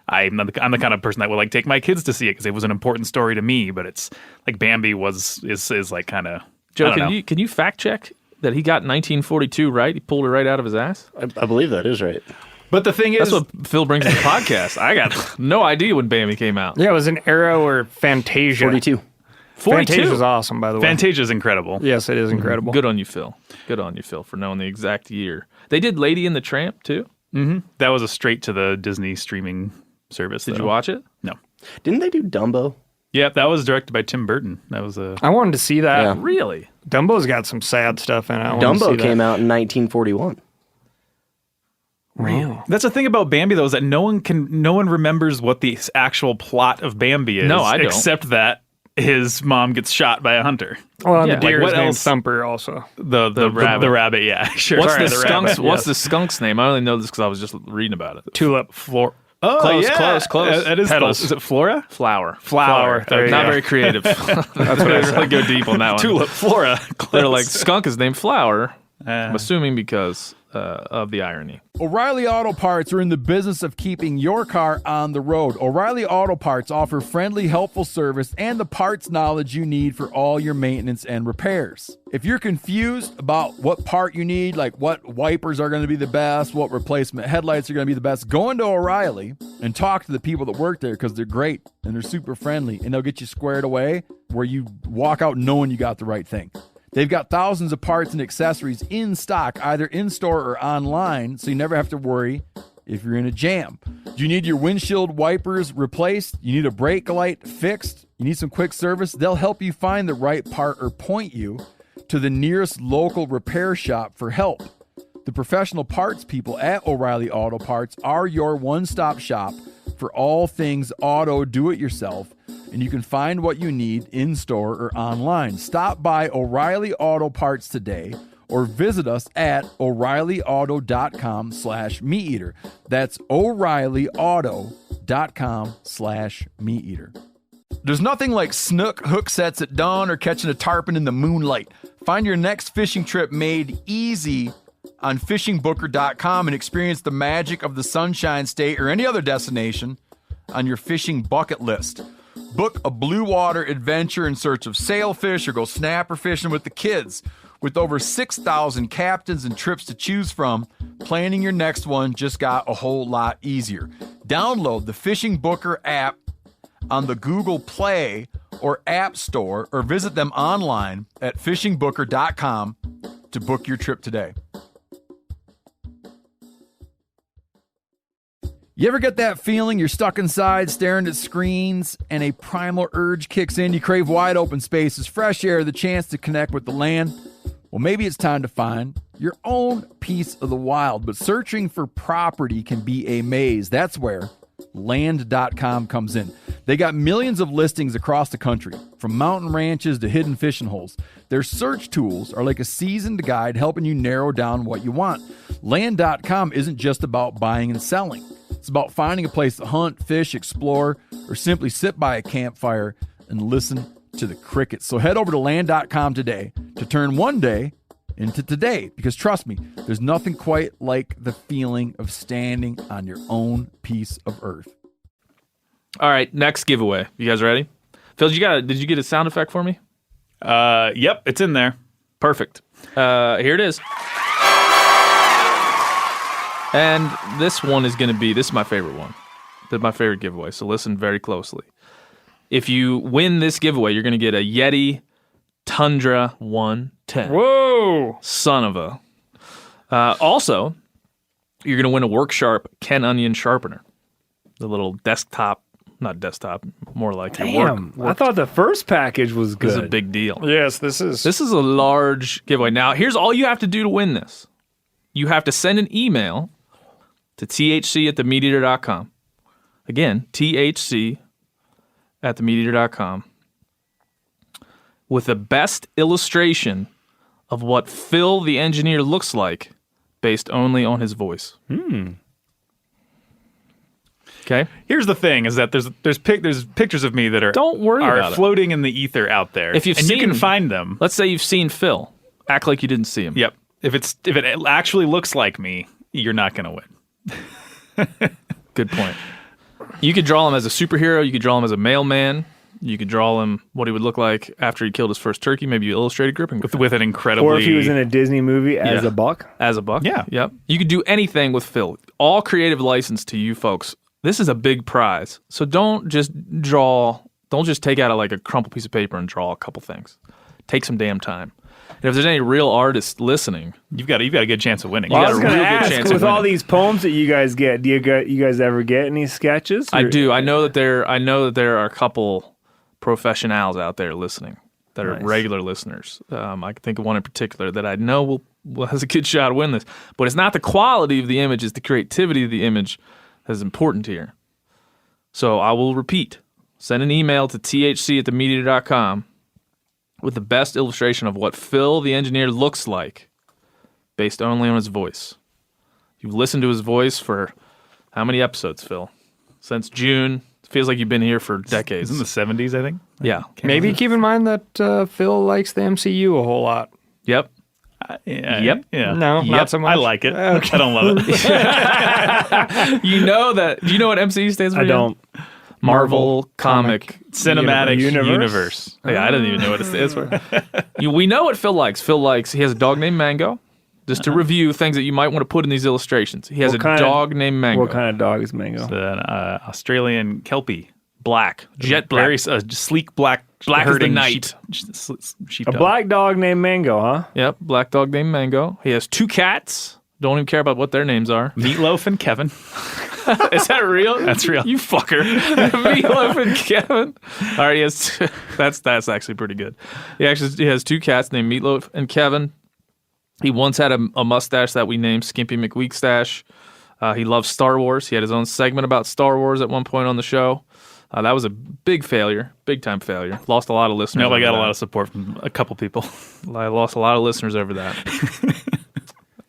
I'm the kind of person that would like take my kids to see it because it was an important story to me. But it's like Bambi is like kind of. Joe, can you fact check that he got 1942 right? He pulled it right out of his ass. I believe that is right. But the thing is, that's what Phil brings to the podcast. I got no idea when Bambi came out. Yeah, it was an era where Fantasia. 42. Fantasia is awesome, by the way. Fantasia is incredible. Yes, it is incredible. Good on you, Phil. Good on you, Phil, for knowing the exact year. They did Lady and the Tramp, too. Mm-hmm. That was a straight to the Disney streaming service. Did you watch it? No. Didn't they do Dumbo? Yeah, that was directed by Tim Burton. That was I wanted to see that. Yeah. Really? Dumbo's got some sad stuff in it. Dumbo came out in 1941. Really? That's the thing about Bambi, though, is that no one remembers what the actual plot of Bambi is. No, I don't. Except that his mom gets shot by a hunter. Well, Yeah, the deer like, is what named else? Thumper also. The rabbit, yeah. Sure. What's Sorry, the skunk's rabbit, What's yes. the skunk's name? I only know this because I was just reading about it. Tulip. Oh, Close, yeah. close. That is Petals. close. Is it Flora? Flower. There you Not go. very creative. That's what I really go deep on that one. Tulip, Flora. They're like, skunk is named Flower. I'm Uh, assuming because of the irony. O'Reilly Auto Parts are in the business of keeping your car on the road. O'Reilly Auto Parts offer friendly, helpful service and the parts knowledge you need for all your maintenance and repairs. If you're confused about what part you need, like what wipers are going to be the best, what replacement headlights are going to be the best, go into O'Reilly and talk to the people that work there because they're great and they're super friendly and they'll get you squared away where you walk out knowing you got the right thing. They've got thousands of parts and accessories in stock, either in-store or online, so you never have to worry if you're in a jam. Do you need your windshield wipers replaced? You need a brake light fixed? You need some quick service? They'll help you find the right part or point you to the nearest local repair shop for help. The professional parts people at O'Reilly Auto Parts are your one-stop shop for all things auto do-it-yourself, and you can find what you need in-store or online. Stop by O'Reilly Auto Parts today or visit us at O'ReillyAuto.com/MeatEater. That's O'ReillyAuto.com/MeatEater. There's nothing like snook hook sets at dawn or catching a tarpon in the moonlight. Find your next fishing trip made easy on fishingbooker.com and experience the magic of the Sunshine State or any other destination on your fishing bucket list. Book a blue water adventure in search of sailfish or go snapper fishing with the kids. With over 6,000 captains and trips to choose from, planning your next one just got a whole lot easier. Download the Fishing Booker app on the Google Play or App Store or visit them online at fishingbooker.com to book your trip today. You ever get that feeling you're stuck inside staring at screens and a primal urge kicks in? You crave wide open spaces, fresh air, the chance to connect with the land. Well, maybe it's time to find your own piece of the wild, but searching for property can be a maze. That's where Land.com comes in. They got millions of listings across the country, from mountain ranches to hidden fishing holes. Their search tools are like a seasoned guide helping you narrow down what you want. Land.com isn't just about buying and selling. It's It's about finding a place to hunt, fish, explore, or simply sit by a campfire and listen to the crickets. So head over to land.com today to turn one day into today, because trust me, there's nothing quite like the feeling of standing on your own piece of earth. All right, next giveaway. You guys ready? Phil, did you get a sound effect for me? Yep, it's in there. Perfect. Here it is. And this one is going to be, this is my favorite one. This is my favorite giveaway, so listen very closely. If you win this giveaway, you're going to get a Yeti Tundra 110. Whoa! Son of a. Also, you're going to win a Worksharp Ken Onion sharpener. The little desktop, not desktop, more like your work. I thought the first package was good. This is a big deal. Yes, this is a large giveaway. Now, here's all you have to do to win this. You have to send an email to thc@themeateater.com. Again, thc@themeateater.com with the best illustration of what Phil the engineer looks like based only on his voice. Okay? Here's the thing: is that there's pictures of me that are Don't worry about it. floating in the ether out there. If you've and seen, you can find them. Let's say you've seen Phil. Act like you didn't see him. Yep. If it actually looks like me, you're not going to win. Good point. You could draw him as a superhero. You could draw him as a mailman. You could draw him what he would look like after he killed his first turkey. Maybe you illustrated gripping With an incredibly... Or if he was in a Disney movie as a buck. as a buck. Yeah. Yep. You could do anything with Phil. All creative license to you folks. This is a big prize. So don't just take out a crumpled piece of paper and draw a couple things. Take some damn time. And if there's any real artists listening, You've got a good chance of winning. Well, I got was a going to real good ask, chance of with all winning. these poems that you guys get, you guys ever get any sketches? I Or- do. I know that there are a couple professionals out there listening that are Nice. regular listeners. I can think of one in particular that I know will has a good shot to win this. But it's not the quality of the image; it's the creativity of the image that is important here. So I will repeat: send an email to thc@themeateater.com with the best illustration of what Phil the engineer looks like, based only on his voice. You've listened to his voice for how many episodes, Phil? Since June. Feels like you've been here for decades. It's in the 70s, I think. Yeah. maybe keep in mind that Phil likes the MCU a whole lot. Yep. Yeah. Yep. Yeah. No, Yep. not so much. I like it. I don't love it. You know that. Do you know what MCU stands for? I yet? don't. Marvel Comic Cinematic Universe? Universe. Yeah, I didn't even know what it stands for. We know what Phil likes. He has a dog named Mango. Just to review things that you might want to put in these illustrations. He has What a kind of- dog named Mango. What kind of dog is Mango? An Australian Kelpie. Black. Jet black. Very sleek black. Black as the herding night. Sheep A black dog named Mango, huh? Yep. Black dog named Mango. He has 2 cats. Don't even care about what their names are. Meatloaf and Kevin. Is that real? That's real. You fucker. Meatloaf and Kevin. All right, he has that's actually pretty good. He has 2 cats named Meatloaf and Kevin. He once had a mustache that we named Skimpy McWeekstache. He loves Star Wars. He had his own segment about Star Wars at one point on the show. That was a big failure, big time failure. Lost a lot of listeners. No, I got a over lot that. of support from a couple people. I lost a lot of listeners over that.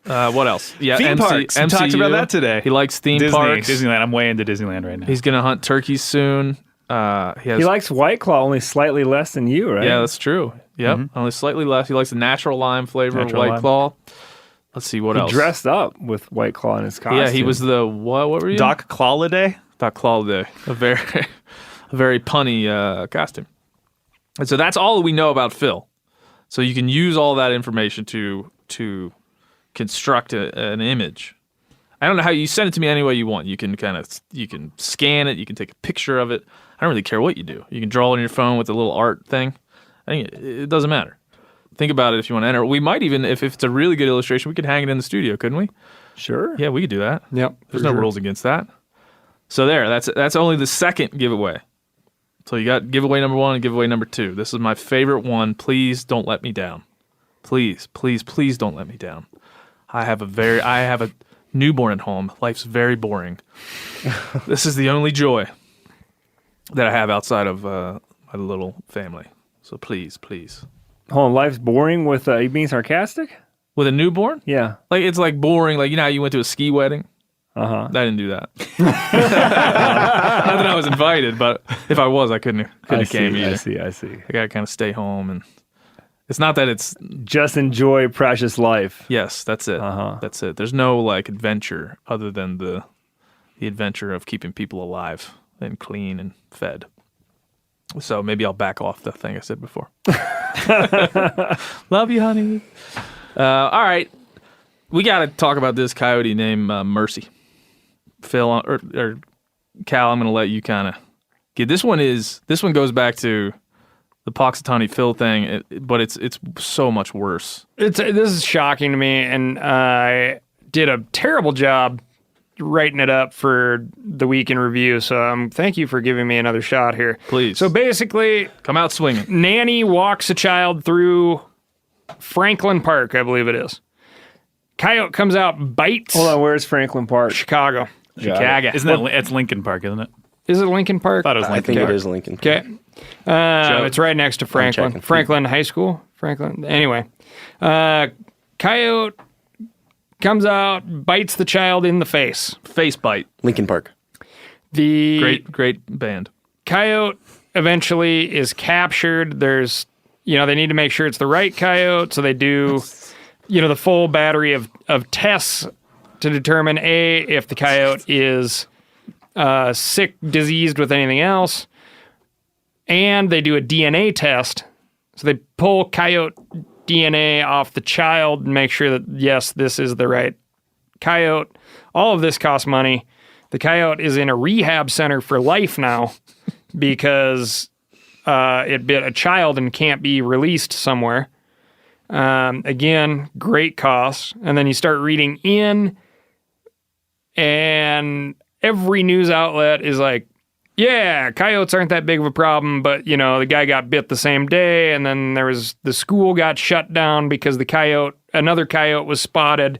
What else? Yeah, Theme parks. We talked about that today. He likes theme Disney, parks. Disneyland. I'm way into Disneyland right now. He's gonna hunt turkeys soon. He likes White Claw only slightly less than you, right? Yeah, that's true. Yep, only slightly less. He likes the natural lime flavor Natural of White lime. Claw. Let's see what He else. dressed up with White Claw in his costume. Yeah, he was the what? What were you? Doc Clawliday. Doc Clawliday. A very punny costume. And so that's all we know about Phil. So you can use all that information to construct an image. I don't know how you send it to me any way you want. You can scan it. You can take a picture of it. I don't really care what you do. You can draw it on your phone with a little art thing. I think it doesn't matter. Think about it if you want to enter. We might even, if it's a really good illustration, we could hang it in the studio, couldn't we? Sure. Yeah, we could do that. Yep. There's no rules against that. So that's only the second giveaway. So you got giveaway number 1 and giveaway number 2. This is my favorite one. Please don't let me down. Please, please, please don't let me down. I have a newborn at home. Life's very boring. This is the only joy that I have outside of my little family. So please, please. Hold on, life's boring with you being sarcastic? With a newborn? Yeah. Like it's like boring. Like you know how you went to a ski wedding? I didn't do that. Not that I was invited, but if I was, I couldn't have came either. I see. I gotta kind of stay home, and it's not that it's Just enjoy precious life. yes, that's it. That's it. There's no like adventure other than the adventure of keeping people alive and clean and fed. So maybe I'll back off the thing I said before. Love you, honey. All right, we got to talk about this coyote named Mercy. Phil or Cal, I'm going to let you kind of get this one. This one goes back to the Punxsutawney Phil thing, but it's so much worse. This is shocking to me, and I did a terrible job writing it up for the week in review. So thank you for giving me another shot here. Please. So basically, Come out swinging. nanny walks a child through Franklin Park, I believe it is. Coyote comes out, bites. Hold on, where's Franklin Park? Chicago. Chicago. Isn't that it's Lincoln Park, isn't it? Is it Lincoln Park? I thought it was I Lincoln think Park. it is Lincoln. Okay. It's right next to Franklin. checking. Franklin High School. Franklin. Anyway, coyote comes out, bites the child in the face. Face bite. Lincoln Park. The Great band. coyote eventually is captured. There's, they need to make sure it's the right coyote, so they do, the full battery of tests to determine if the coyote is sick, diseased with anything else, and they do a DNA test. So they pull coyote DNA off the child and make sure that, yes, this is the right coyote. All of this costs money. The coyote is in a rehab center for life now because it bit a child and can't be released somewhere. Again, great costs. And then you start reading in, and every news outlet is like, yeah, coyotes aren't that big of a problem, but, the guy got bit the same day, and then the school got shut down because another coyote was spotted,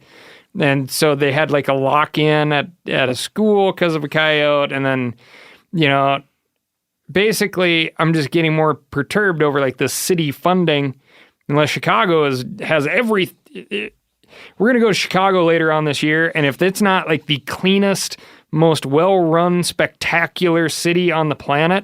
and so they had like a lock-in at a school because of a coyote, and then, basically, I'm just getting more perturbed over like the city funding, unless Chicago has every... We're going to go to Chicago later on this year, and if it's not like the cleanest, most well-run, spectacular city on the planet,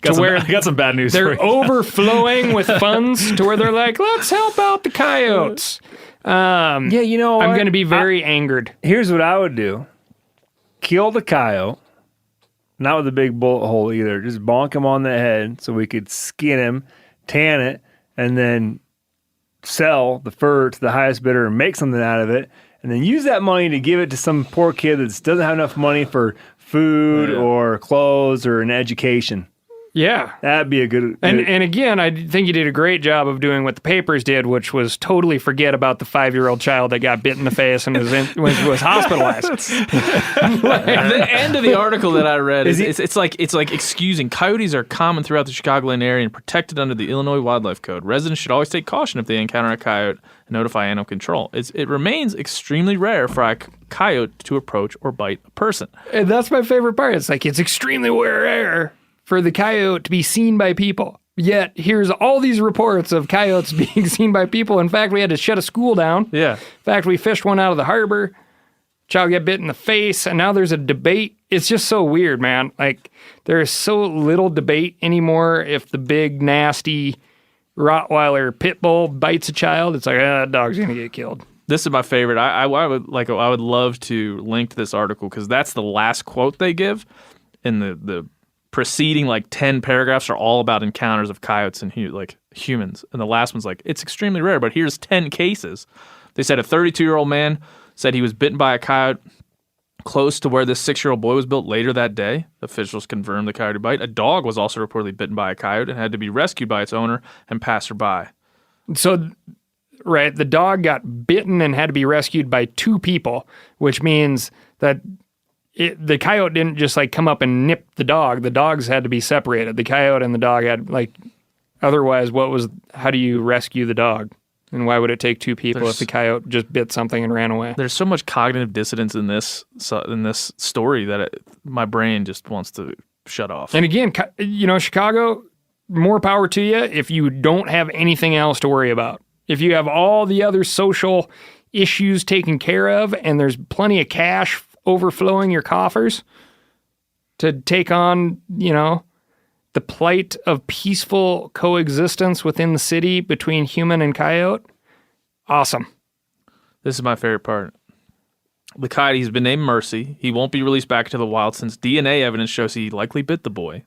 I got some bad news for they're you. overflowing with funds to where they're like, let's help out the coyotes. Yeah, you know I'm what? going to be very angered. Here's what I would do. Kill the coyote. Not with a big bullet hole either. Just bonk him on the head so we could skin him, tan it, and then sell the fur to the highest bidder and make something out of it. And then use that money to give it to some poor kid that doesn't have enough money for food or clothes or an education. Yeah. That'd be a good... And again, I think you did a great job of doing what the papers did, which was totally forget about the 5-year-old child that got bit in the face and was hospitalized. The end of the article that I read it's like excusing coyotes are common throughout the Chicagoland area and protected under the Illinois Wildlife Code. Residents should always take caution if they encounter a coyote and notify animal control. It remains extremely rare for a coyote to approach or bite a person. And that's my favorite part. It's like, it's extremely rare for the coyote to be seen by people. Yet, here's all these reports of coyotes being seen by people. In fact, we had to shut a school down. Yeah. In fact, we fished one out of the harbor. Child got bit in the face, and now there's a debate. It's just so weird, man. Like, there is so little debate anymore if the big, nasty Rottweiler pit bull bites a child. It's like, that dog's going to get killed. This is my favorite. I would love to link to this article because that's the last quote they give, and the preceding 10 paragraphs are all about encounters of coyotes and humans, and the last one's like, it's extremely rare, but here's 10 cases. They said a 32-year-old man said he was bitten by a coyote close to where this 6-year-old boy was built later that day. Officials confirmed the coyote bite. A dog was also reportedly bitten by a coyote and had to be rescued by its owner and passerby. So, right, the dog got bitten and had to be rescued by 2 people, which means that the coyote didn't just come up and nip the dog. The dogs had to be separated. The coyote and the dog had otherwise, how do you rescue the dog? And why would it take 2 people if the coyote just bit something and ran away? There's so much cognitive dissonance in this story that my brain just wants to shut off. And again, Chicago, more power to you if you don't have anything else to worry about. If you have all the other social issues taken care of and there's plenty of cash overflowing your coffers to take on, the plight of peaceful coexistence within the city between human and coyote, awesome. This is my favorite part. The coyote has been named Mercy. He won't be released back into the wild since DNA evidence shows he likely bit the boy.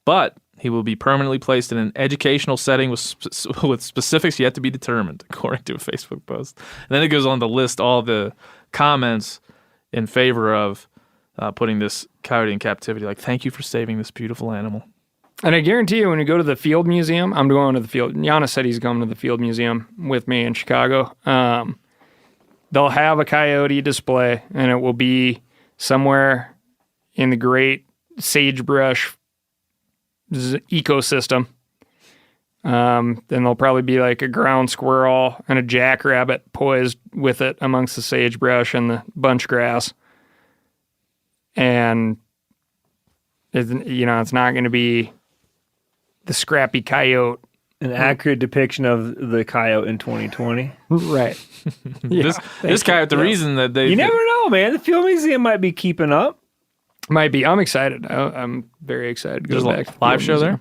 But he will be permanently placed in an educational setting with specifics yet to be determined, according to a Facebook post. And then it goes on to list all the comments in favor of putting this coyote in captivity. Like, thank you for saving this beautiful animal. And I guarantee you, when you go to the Field Museum, I'm going to the Field. Giannis said he's going to the Field Museum with me in Chicago. They'll have a coyote display, and it will be somewhere in the great sagebrush ecosystem. Then there'll probably be like a ground squirrel and a jackrabbit poised with it amongst the sagebrush and the bunch grass. And, it's not going to be the scrappy coyote. An accurate depiction of the coyote in 2020. Right. This coyote, the reason that they... You never know, man. The Field Museum might be keeping up. Might be. I'm excited. I'm very excited to go There's back. a live show there?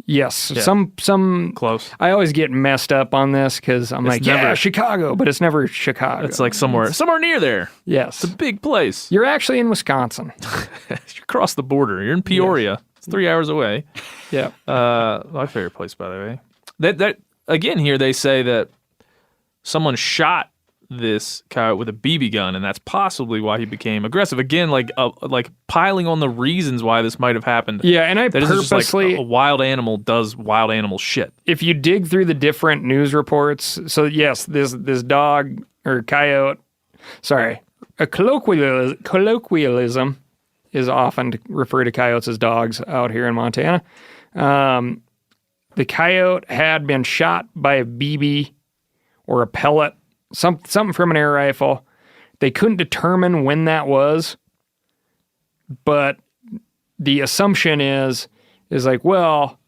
Yes. Yeah. Some Close. I always get messed up on this because I'm It's like, never- Chicago, but it's never Chicago. It's like somewhere near there. Yes. It's a big place. You're actually in Wisconsin. You cross the border. You're in Peoria. It's 3 hours away. Yeah. My favorite place, by the way. That again, here they say that someone shot this coyote with a BB gun, and that's possibly why he became aggressive. Again, like piling on the reasons why this might have happened. Yeah, and I That isn't purposely, just like a wild animal does wild animal shit. if you dig through the different news reports, so yes, this dog or coyote, a colloquialism is often to refer to coyotes as dogs out here in Montana. The coyote had been shot by a BB or a pellet, something from an air rifle. They couldn't determine when that was, but the assumption is like, well,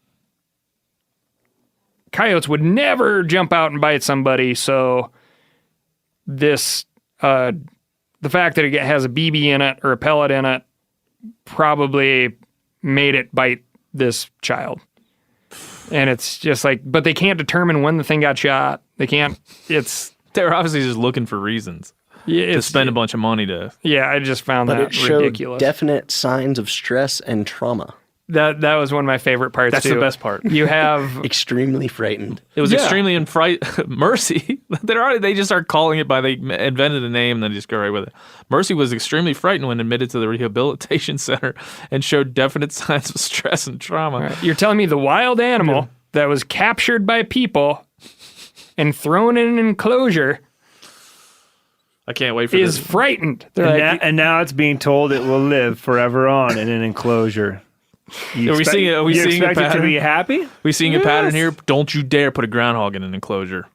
coyotes would never jump out and bite somebody, so this, the fact that it has a BB in it or a pellet in it probably made it bite this child. And it's just like, but they can't determine when the thing got shot. They can't, They're obviously just looking for reasons to spend a bunch of money to... Yeah, I just found But that it showed ridiculous. definite signs of stress and trauma. That was one of my favorite parts, That's too. the best part. You have... Extremely frightened. It was Yeah. extremely Mercy. They just start calling it they invented a name and then just go right with it. Mercy was extremely frightened when admitted to the rehabilitation center and showed definite signs of stress and trauma. You're telling me the wild animal that was captured by people and thrown in an enclosure I can't wait for is this. frightened. They're And, like, and now it's being told it will live forever on in an enclosure. Are we seeing a expect it to pattern? be happy? We seeing a pattern here? Don't you dare put a groundhog in an enclosure.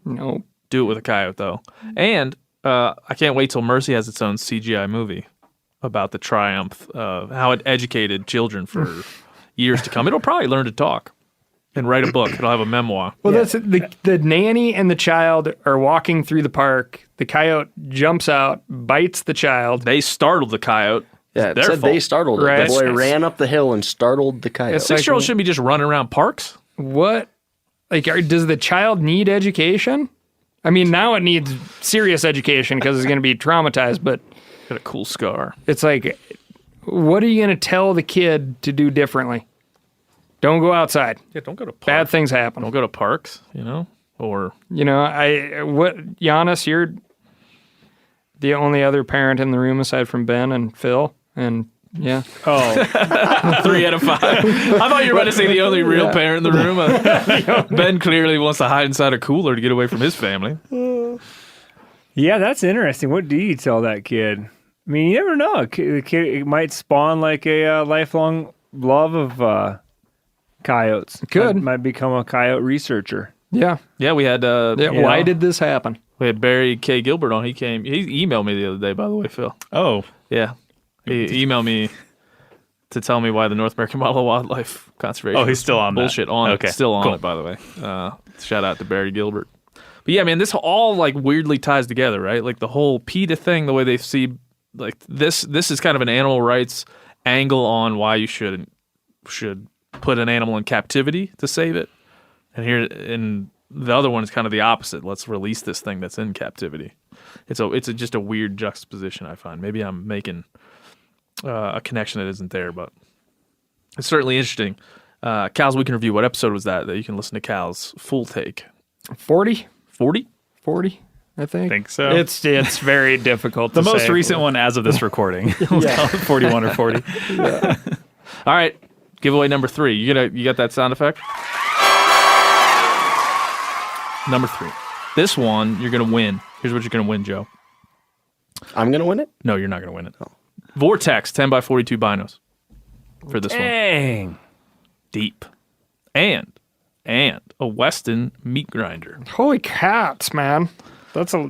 no. Do it with a coyote, though. And I can't wait till Mercy has its own CGI movie about the triumph of how it educated children for years to come. It'll probably learn to talk and write a book. It'll have a memoir. Well, that's the nanny and the child are walking through the park. The coyote jumps out, bites the child. They startled the coyote. Yeah, It's it their said fault. they startled it. Right. The boy That's- ran up the hill and startled the coyote. It's like- 6-year-olds shouldn't be just running around parks. What? Like, does the child need education? I mean, now it needs serious education because it's going to be traumatized, but Got a cool scar. it's like, what are you going to tell the kid to do differently? Don't go outside. Yeah, don't go to parks. Bad things happen. Don't go to parks, or Giannis, you're the only other parent in the room aside from Ben and Phil. And yeah. Oh, 3 out of 5. I thought you were about to say the only real parent in the room. Ben clearly wants to hide inside a cooler to get away from his family. yeah, that's interesting. What do you tell that kid? I mean, you never know. The kid it might spawn like a lifelong love of coyotes. Could. Might become a coyote researcher. Yeah. Yeah, we had Why did this happen? we had Barry K. Gilbert on. He emailed me the other day, by the way, Phil. Oh, Yeah. He emailed me to tell me why the North American Model of Wildlife Conservation Oh, he's still on that. bullshit on Okay, it. Still on cool. it, by the way. Shout out to Barry Gilbert. But But yeah, man, this all like weirdly ties together, right? Like the whole PETA thing, the way they see like this is kind of an animal rights angle on why you should put an animal in captivity to save it. And the other one is kind of the opposite. Let's release this thing that's in captivity. It's just a weird juxtaposition, I find. Maybe I'm making a connection that isn't there, but it's certainly interesting. Cal's Week in Review, what episode was that you can listen to Cal's full take? 40, 40? I think. I think so. It's very difficult The to most say. recent one as of this recording. We'll call it 41 or 40. All right, giveaway number 3. You got that sound effect? Number 3. This one you're gonna win. Here's what you're gonna win, Joe. I'm going to win it? No, you're not gonna win it. Vortex 10x42 binos for this one. Dang. Deep. And a Weston meat grinder. Holy cats, man. That's a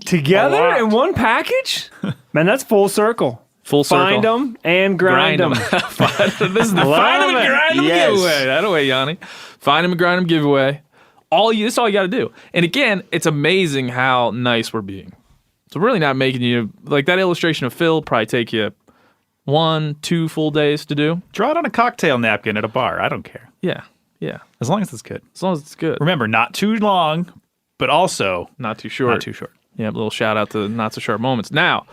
Together lot. in one package? Man, that's full circle. Full circle. Find them and grind them. This is the find them and grind them Yes. giveaway. That way, Yanni. Find them and grind them giveaway. This is all you got to do. And again, it's amazing how nice we're being. So we're really not making you like that illustration of Phil. Probably take you 1-2 full days to do. Draw it on a cocktail napkin at a bar. I don't care. Yeah. As long as it's good. As long as it's good. Remember, not too long, but also Not too short. not too short. Yeah, a little shout out to Not So Sharp Moments. Now,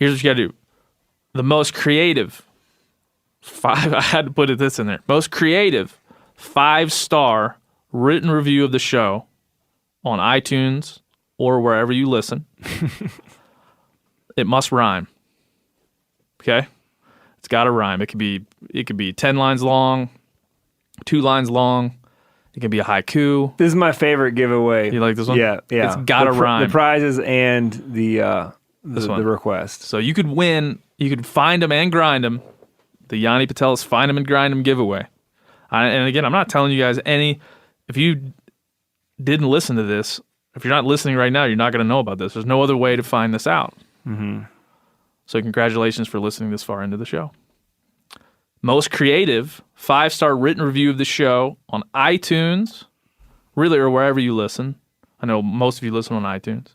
here's what you got to do. The most creative I had to put this in there. Most creative 5-star written review of the show on iTunes or wherever you listen. It must rhyme. Okay? It's got to rhyme. It could be 10 lines long, 2 lines long. It can be a haiku. This is my favorite giveaway. You like this one? Yeah. It's gotta rhyme. The prizes and the one. request. So you could win. You could find them and grind them. The Yanni Patel's Find Them and Grind Them giveaway. And again, I'm not telling you guys any. If you didn't listen to this, if you're not listening right now, you're not going to know about this. There's no other way to find this out. Mm-hmm. So congratulations for listening this far into the show. Most creative 5-star written review of the show on iTunes, really, or wherever you listen. I know most of you listen on iTunes.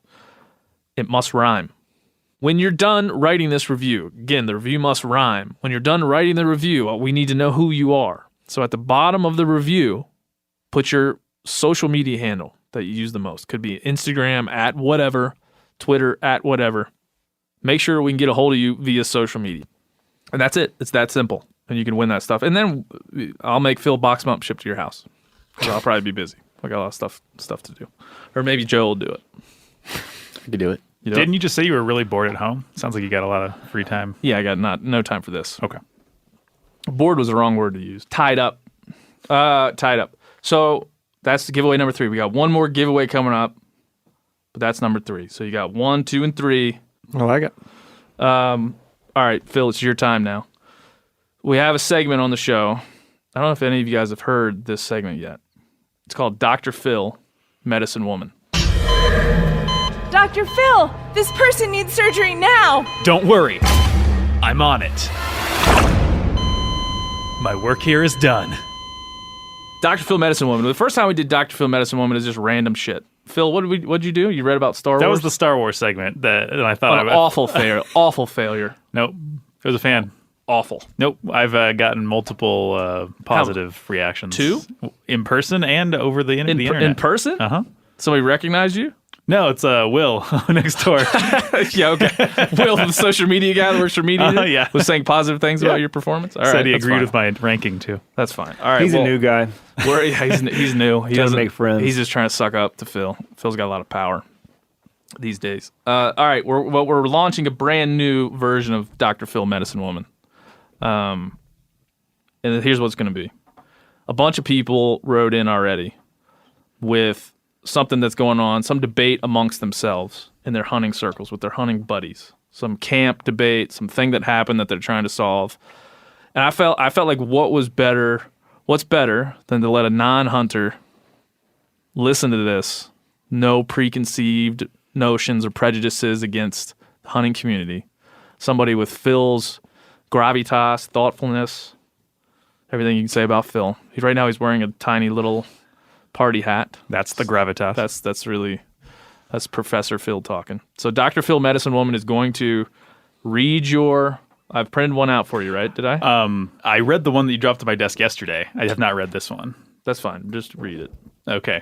It must rhyme. When you're done writing this review, again, the review must rhyme. When you're done writing the review, we need to know who you are. So at the bottom of the review, put your social media handle that you use the most. Could be Instagram at whatever, Twitter at whatever. Make sure we can get a hold of you via social media. And that's it. It's that simple. And you can win that stuff. And then I'll make Phil box them up, ship to your house. Because I'll probably be busy. I got a lot of stuff to do. Or maybe Joe will do it. I could do it. Didn't you just say you were really bored at home? Sounds like you got a lot of free time. Yeah, I got no time for this. Okay. Bored was the wrong word to use. Tied up. So that's the giveaway number 3. We got one more giveaway coming up, but that's number 3. So you got 1, 2, and 3. I like it. All right, Phil, it's your time now. We have a segment on the show. I don't know if any of you guys have heard this segment yet. It's called Dr. Phil, Medicine Woman. Dr. Phil, this person needs surgery now. Don't worry. I'm on it. My work here is done. Dr. Phil, Medicine Woman. The first time we did Dr. Phil, Medicine Woman is just random shit. Phil, what'd you do? You read about Star Wars? That was the Star Wars segment that I thought An awful failure. Awful failure. Nope. I was a fan. Awful. Nope. I've gotten multiple positive reactions. 2? In person and over the internet. In person? Uh-huh. Somebody recognized you? No, it's Will next door. Yeah, okay. Will, the social media guy that works for media, yeah. was saying positive things about your performance? All Said right, he that's agreed fine. with my ranking, too. That's fine. All right, He's a new guy. He's new. He Doesn't make friends. He's just trying to suck up to Phil. Phil's got a lot of power these days. All right, we're launching a brand new version of Dr. Phil, Medicine Woman. And here's what's going to be. A bunch of people wrote in already with something that's going on, some debate amongst themselves in their hunting circles with their hunting buddies, some camp debate, something that happened that they're trying to solve. And I felt like what's better than to let a non-hunter listen to this, no preconceived notions or prejudices against the hunting community. Somebody with Phil's gravitas, thoughtfulness, everything you can say about Phil. Right now he's wearing a tiny little party hat. That's the gravitas. That's Professor Phil talking. So Dr. Phil Medicine Woman is going to read your. I've printed one out for you, right? Did I? I read the one that you dropped to my desk yesterday. I have not read this one. That's fine. Just read it. Okay.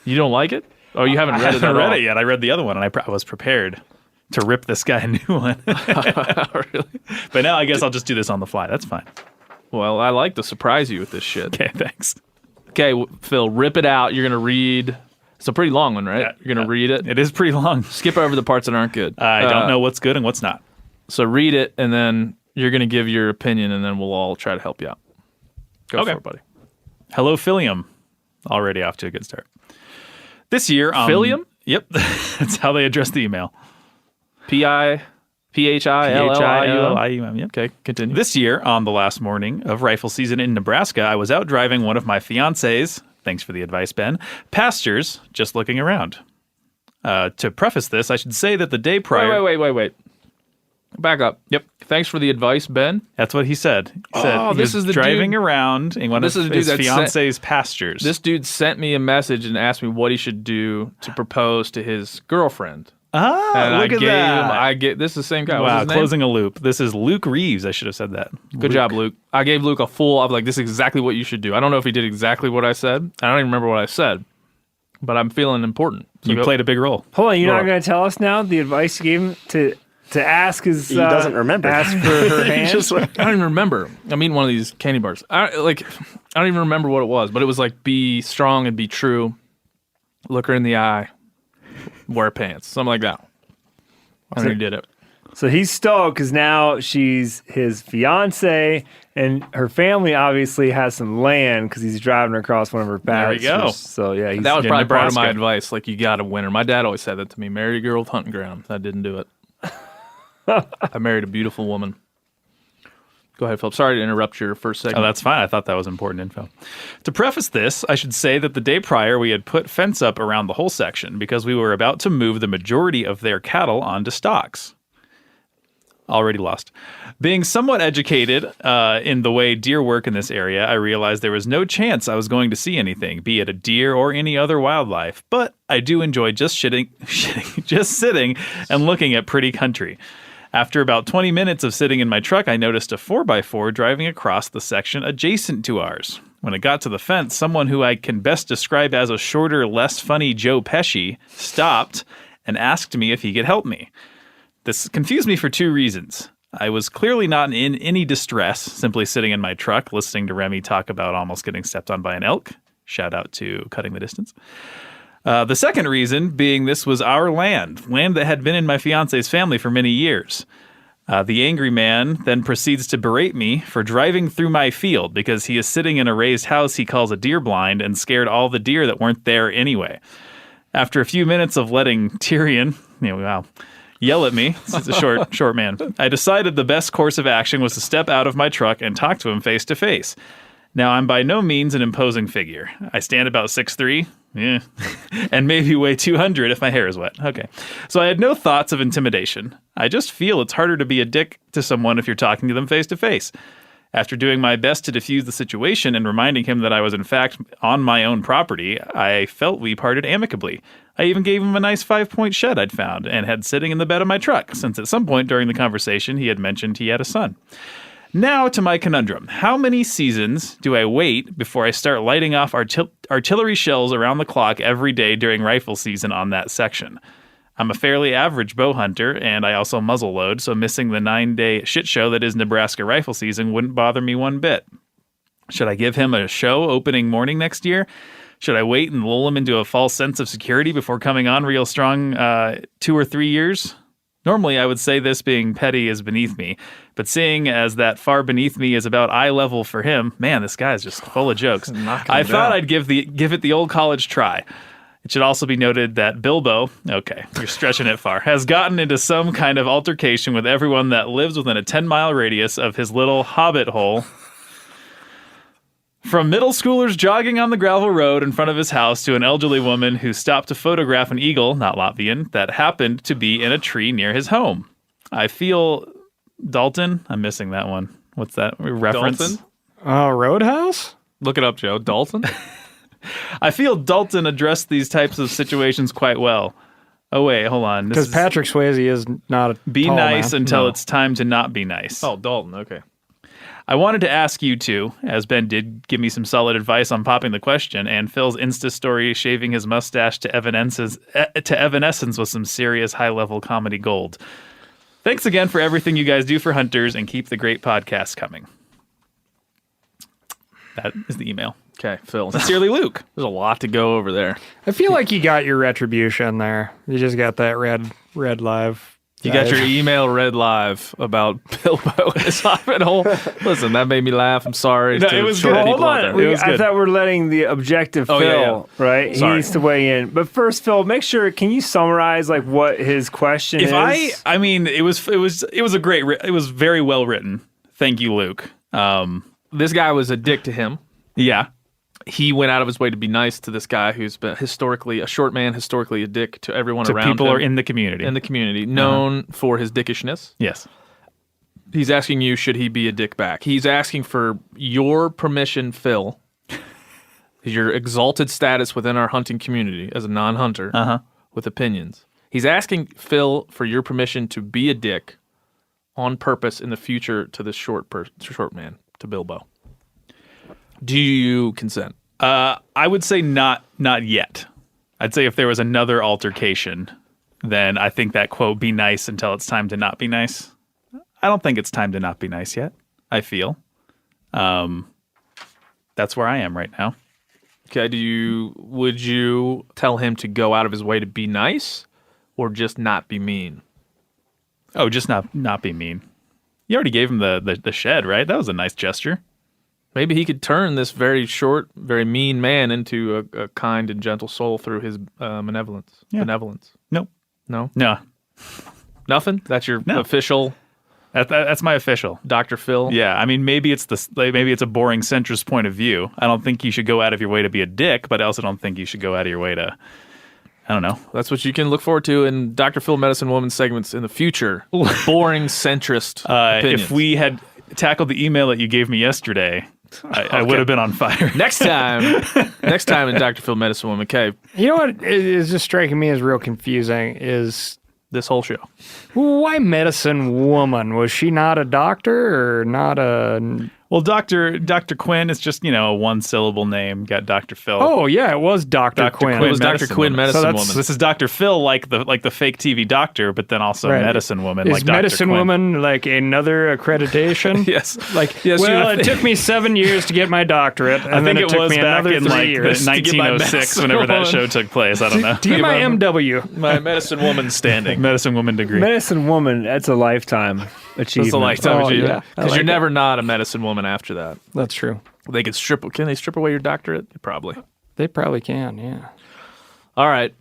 You don't like it? Oh, you haven't read it I at haven't read all. it yet. I read the other one, and I was prepared to rip this guy a new one. Really? But now I guess I'll just do this on the fly. That's fine. Well, I like to surprise you with this shit. Okay, thanks. Okay, Phil, rip it out. You're going to read. It's a pretty long one, right? Yeah, You're going to read it. It is pretty long. Skip over the parts that aren't good. I don't know what's good and what's not. So read it, and then you're going to give your opinion, and then we'll all try to help you out. Go Okay. for it, buddy. Hello, Philium. Already off to a good start. This year, Philium? Yep, that's how they address the email. P-I-P-H-I-L-L-I-U-M. Yep. Okay, continue. This year, on the last morning of rifle season in Nebraska, I was out driving one of my fiance's, thanks for the advice, Ben, pastures, just looking around. To preface this, I should say that the day prior... Wait. Back up. Yep. Thanks for the advice, Ben. That's what he said. He said he this was is the driving dude- around in one This of is the dude his that fiance's pastures. This dude sent me a message and asked me what he should do to propose to his girlfriend. And look at that. This is the same guy. What's Wow, his name? closing a loop. This is Luke Reeves. I should have said that. Good job, Luke. I gave Luke a full. I'm like, this is exactly what you should do. I don't know if he did exactly what I said. I don't even remember what I said, but I'm feeling important. So You played a big role. Hold on, you're Go not on. going to tell us now the advice you gave him to ask his. He doesn't remember. Ask for her hand. I don't even remember. I'm eating one of these candy bars. I don't even remember what it was, but it was like, be strong and be true. Look her in the eye. Wear pants. Something like that. And he did it. So he's stoked because now she's his fiance, and her family obviously has some land because he's driving her across one of her There we pastures. go. So yeah, he's That was in probably part of my Nebraska. advice. Like, you got to win her. My dad always said that to me. Marry a girl with hunting ground. I didn't do it. I married a beautiful woman. Go ahead, Philip. Sorry to interrupt your first segment. Oh, that's fine. I thought that was important info. To preface this, I should say that the day prior we had put fence up around the whole section because we were about to move the majority of their cattle onto stocks. Already lost. Being somewhat educated in the way deer work in this area, I realized there was no chance I was going to see anything, be it a deer or any other wildlife. But I do enjoy just sitting and looking at pretty country. After about 20 minutes of sitting in my truck, I noticed a 4x4 driving across the section adjacent to ours. When it got to the fence, someone who I can best describe as a shorter, less funny Joe Pesci stopped and asked me if he could help me. This confused me for two reasons. I was clearly not in any distress, simply sitting in my truck listening to Remy talk about almost getting stepped on by an elk. Shout out to Cutting the Distance. The second reason being this was our land that had been in my fiance's family for many years. The angry man then proceeds to berate me for driving through my field because he is sitting in a raised house he calls a deer blind and scared all the deer that weren't there anyway. After a few minutes of letting Tyrion, yell at me, it's a short man, I decided the best course of action was to step out of my truck and talk to him face to face. Now, I'm by no means an imposing figure. I stand about 6'3", and maybe weigh 200 if my hair is wet. Okay. So I had no thoughts of intimidation. I just feel it's harder to be a dick to someone if you're talking to them face to face. After doing my best to defuse the situation and reminding him that I was in fact on my own property, I felt we parted amicably. I even gave him a nice 5-point shed I'd found and had sitting in the bed of my truck, since at some point during the conversation he had mentioned he had a son. Now to my conundrum. How many seasons do I wait before I start lighting off artillery shells around the clock every day during rifle season on that section? I'm a fairly average bow hunter, and I also muzzle load, so missing the 9-day shit show that is Nebraska rifle season wouldn't bother me one bit. Should I give him a show opening morning next year? Should I wait and lull him into a false sense of security before coming on real strong 2 or 3 years? Normally, I would say this being petty is beneath me, but seeing as that far beneath me is about eye level for him, man, this guy is just full of jokes. I thought I'd give it the old college try. It should also be noted that Bilbo, okay, you're stretching it far, has gotten into some kind of altercation with everyone that lives within a 10-mile radius of his little hobbit hole. From middle schoolers jogging on the gravel road in front of his house to an elderly woman who stopped to photograph an eagle, not Latvian, that happened to be in a tree near his home. I feel Dalton. I'm missing that one. What's that reference? Dalton? Roadhouse? Look it up, Joe. Dalton? I feel Dalton addressed these types of situations quite well. Oh, wait, hold on. Because Patrick Swayze is not a Be tall nice man. until it's time to not be nice. Oh, Dalton. Okay. I wanted to ask you two, as Ben did give me some solid advice on popping the question, and Phil's Insta story shaving his mustache to evanescence with some serious high-level comedy gold. Thanks again for everything you guys do for hunters, and keep the great podcast coming. That is the email. Okay, Phil. Sincerely, Luke. There's a lot to go over there. I feel like you got your retribution there. You just got that red live. You got your email read live about Bilbo and his hospital. Listen, that made me laugh. I'm sorry. No, to it was short good. people Hold out on. there. I thought we're letting the objective Phil, right? Sorry. He needs to weigh in. But first, Phil, make sure. Can you summarize like what his question is? I mean, it was a great. It was very well written. Thank you, Luke. This guy was a dick to him. Yeah. He went out of his way to be nice to this guy who's been historically a short man, historically a dick to everyone To around people him. or in the community. In the community, known for his dickishness. Yes. He's asking you, should he be a dick back? He's asking for your permission, Phil, your exalted status within our hunting community as a non-hunter with opinions. He's asking Phil for your permission to be a dick on purpose in the future to this short man, to Bilbo. Do you consent? I would say not yet. I'd say if there was another altercation, then I think that quote, be nice until it's time to not be nice. I don't think it's time to not be nice yet, I feel. That's where I am right now. Okay, would you tell him to go out of his way to be nice or just not be mean? Oh, just not be mean. You already gave him the shed, right? That was a nice gesture. Maybe he could turn this very short, very mean man into a kind and gentle soul through his benevolence. Yeah. Benevolence. Nope. No? No. Nothing? That's your No. official That's my official. Dr. Phil? Yeah, I mean, maybe it's a boring centrist point of view. I don't think you should go out of your way to be a dick, but I also don't think you should go out of your way to, I don't know. That's what you can look forward to in Dr. Phil Medicine Woman segments in the future. Boring centrist opinions. If we had tackled the email that you gave me yesterday, I would have been on fire. Next time in Dr. Phil Medicine Woman, okay, You know what is just striking me as real confusing is this whole show. why medicine woman? Was she not a doctor or not a... Well, Dr. Quinn is just, a one-syllable name. Got Dr. Phil. Oh, yeah, it was Dr. Quinn. It was Dr. Quinn, Medicine So Woman. This is Dr. Phil, like the fake TV doctor, but then also Right. medicine woman, Is like Dr. medicine Quinn. woman like another accreditation? Yes. Like, Yes, well, you- it took me 7 years to get my doctorate, and I then think it took me back another in 3 like years. 1906, whenever that show took place. I don't know. To get my MW. My Medicine Woman standing. Medicine woman degree. Medicine woman, that's a lifetime achievement. That's a lifetime Oh, achievement. yeah. I Because like you're it. never not a medicine woman after that. That's true. Can they strip away your doctorate? Probably. They probably can, yeah. All right.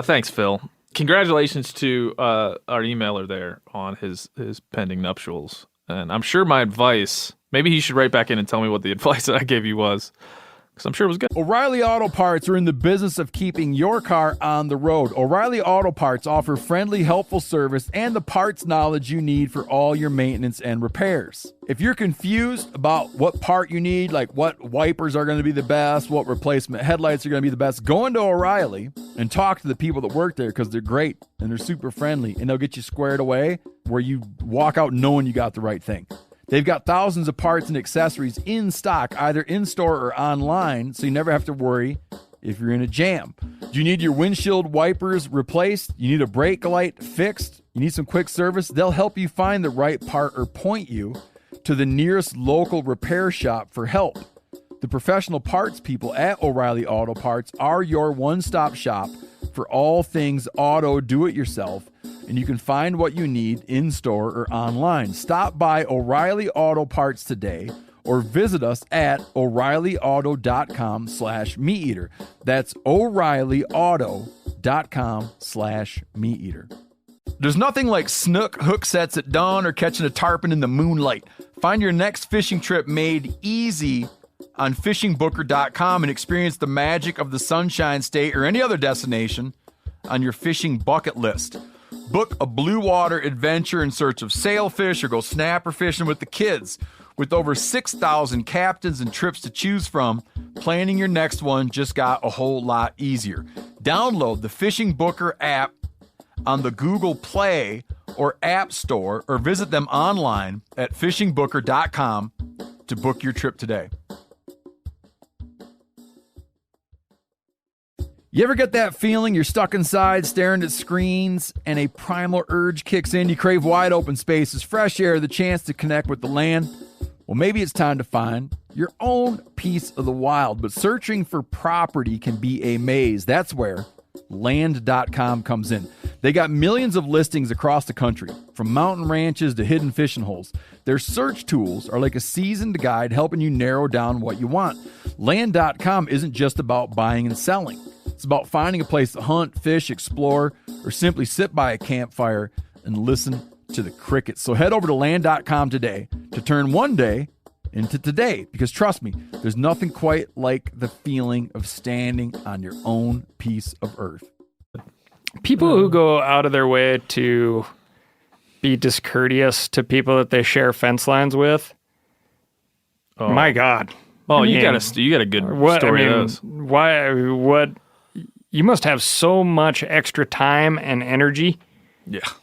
Thanks, Phil. Congratulations to our emailer there on his pending nuptials. And I'm sure my advice, maybe he should write back in and tell me what the advice that I gave you was. Because I'm sure it was good. O'Reilly Auto Parts are in the business of keeping your car on the road. O'Reilly Auto Parts offer friendly, helpful service and the parts knowledge you need for all your maintenance and repairs. If you're confused about what part you need, like what wipers are going to be the best, what replacement headlights are going to be the best, go into O'Reilly and talk to the people that work there because they're great and they're super friendly and they'll get you squared away where you walk out knowing you got the right thing. They've got thousands of parts and accessories in stock, either in-store or online, so you never have to worry if you're in a jam. Do you need your windshield wipers replaced? You need a brake light fixed? You need some quick service? They'll help you find the right part or point you to the nearest local repair shop for help. The professional parts people at O'Reilly Auto Parts are your one-stop shop for all things auto do-it-yourself, and you can find what you need in-store or online. Stop by O'Reilly Auto Parts today or visit us at O'ReillyAuto.com/MeatEater. That's O'ReillyAuto.com/MeatEater. There's nothing like snook hook sets at dawn or catching a tarpon in the moonlight. Find your next fishing trip made easy on fishingbooker.com and experience the magic of the Sunshine State or any other destination on your fishing bucket list. Book a blue water adventure in search of sailfish or go snapper fishing with the kids. With over 6,000 captains and trips to choose from, planning your next one just got a whole lot easier. Download the Fishing Booker app on the Google Play or App Store, or visit them online at fishingbooker.com to book your trip today. You ever get that feeling you're stuck inside staring at screens and a primal urge kicks in? You crave wide open spaces, fresh air, the chance to connect with the land. Well, maybe it's time to find your own piece of the wild, but searching for property can be a maze. That's where Land.com comes in. They got millions of listings across the country, from mountain ranches to hidden fishing holes. Their search tools are like a seasoned guide helping you narrow down what you want. Land.com isn't just about buying and selling. It's about finding a place to hunt, fish, explore, or simply sit by a campfire and listen to the crickets. So head over to Land.com today to turn one day into today, because trust me, there's nothing quite like the feeling of standing on your own piece of earth. People who go out of their way to be discourteous to people that they share fence lines with, my God. Oh, I you mean, got a good story of those. Why? What? You must have so much extra time and energy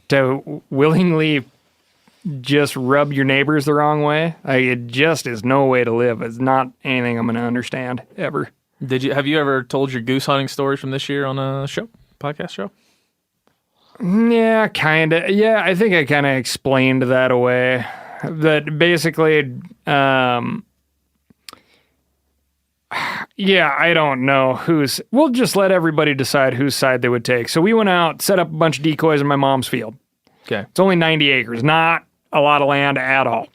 to willingly just rub your neighbors the wrong way. It just is no way to live. It's not anything I'm going to understand ever. Have you ever told your goose hunting stories from this year on a podcast show? Yeah, kind of. Yeah, I think I kind of explained that away. That basically, yeah, I don't know we'll just let everybody decide whose side they would take. So we went out, set up a bunch of decoys in my mom's field. Okay. It's only 90 acres, not a lot of land at all.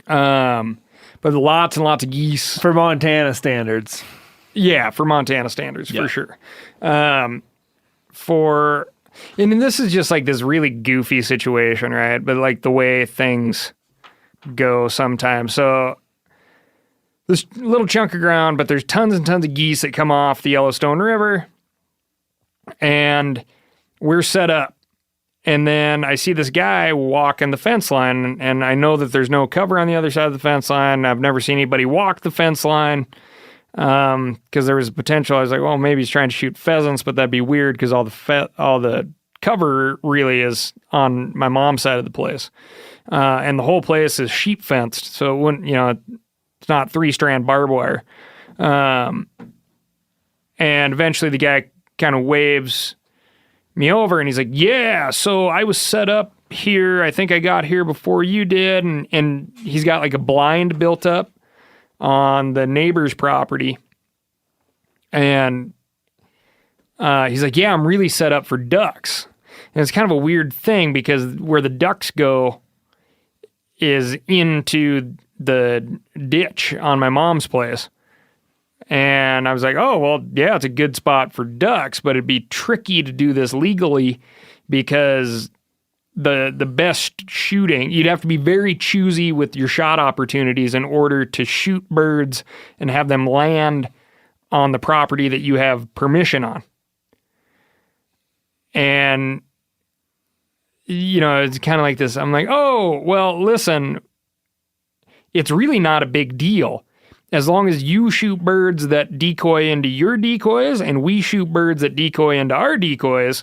But lots and lots of geese. For Montana standards. Yeah, for Montana standards, for sure. And this is just like this really goofy situation, right? But like the way things go sometimes. So this little chunk of ground, but there's tons and tons of geese that come off the Yellowstone River. And we're set up. And then I see this guy walking the fence line, and I know that there's no cover on the other side of the fence line. I've never seen anybody walk the fence line because there was a potential. I was like, well, maybe he's trying to shoot pheasants, but that'd be weird because all the cover really is on my mom's side of the place. And the whole place is sheep fenced, so it wouldn't, it's not 3-strand barbed wire. And eventually the guy kind of waves me over and he's like, yeah, so I was set up here. I think I got here before you did. And he's got like a blind built up on the neighbor's property. And he's like, yeah, I'm really set up for ducks. And it's kind of a weird thing because where the ducks go is into the ditch on my mom's place. And I was like, oh, well, yeah, it's a good spot for ducks, but it'd be tricky to do this legally because the best shooting, you'd have to be very choosy with your shot opportunities in order to shoot birds and have them land on the property that you have permission on. And, it's kind of like this. I'm like, oh, well, listen, it's really not a big deal. As long as you shoot birds that decoy into your decoys and we shoot birds that decoy into our decoys,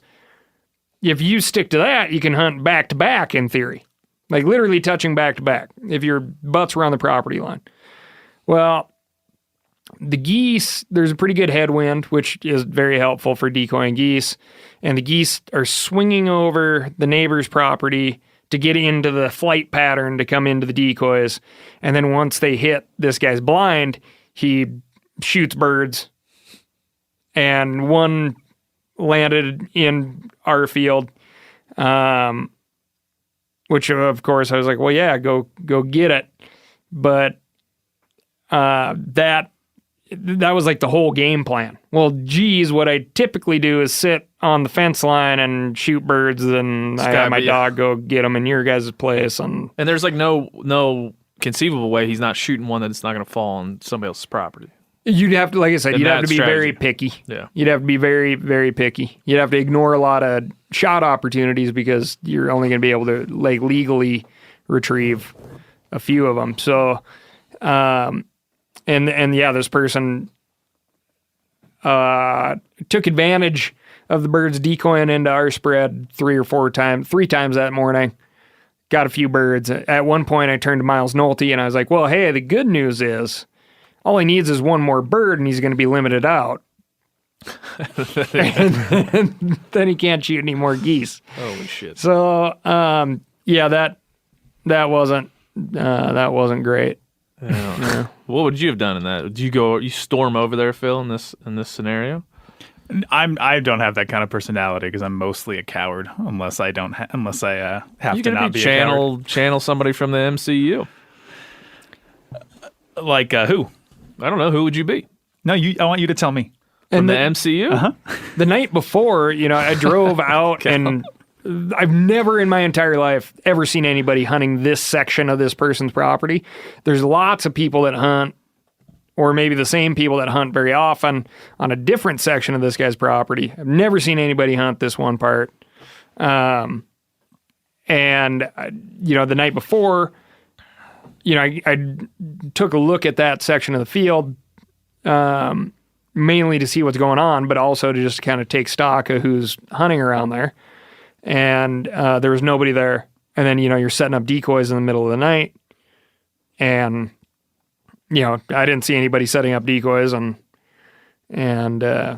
if you stick to that, you can hunt back to back in theory. Like literally touching back to back if your butts were on the property line. Well, the geese, there's a pretty good headwind, which is very helpful for decoying geese. And the geese are swinging over the neighbor's property to get into the flight pattern to come into the decoys. And then once they hit this guy's blind, he shoots birds. And one landed in our field, which of course I was like, well, yeah, go get it. But that was like the whole game plan. Well, geez, what I typically do is sit on the fence line and shoot birds, and I have my dog go get them in your guys' place. And there's like no conceivable way he's not shooting one that's not going to fall on somebody else's property. You'd have to, like I said, you'd have to be very picky. Yeah. You'd have to be very, very picky. You'd have to ignore a lot of shot opportunities because you're only going to be able to like legally retrieve a few of them. So, and yeah, this person took advantage of the birds decoying into our spread three times that morning. Got a few birds. At one point, I turned to Miles Nolte and I was like, well, hey, the good news is all he needs is one more bird and he's going to be limited out. and then he can't shoot any more geese. Holy shit. So, yeah, that wasn't great. Yeah. What would you have done in that? Did you storm over there, Phil, in this scenario? I don't have that kind of personality because I'm mostly a coward unless I have You to could not be a coward. channel somebody from the MCU. Like who? I don't know. Who would you be? No, I want you to tell me. From the MCU? Uh-huh. The night before, I drove out and I've never in my entire life ever seen anybody hunting this section of this person's property. There's lots of people that hunt, or maybe the same people that hunt very often on a different section of this guy's property. I've never seen anybody hunt this one part. The night before, I took a look at that section of the field, mainly to see what's going on, but also to just kind of take stock of who's hunting around there. And there was nobody there. And then, you're setting up decoys in the middle of the night. And, I didn't see anybody setting up decoys. And that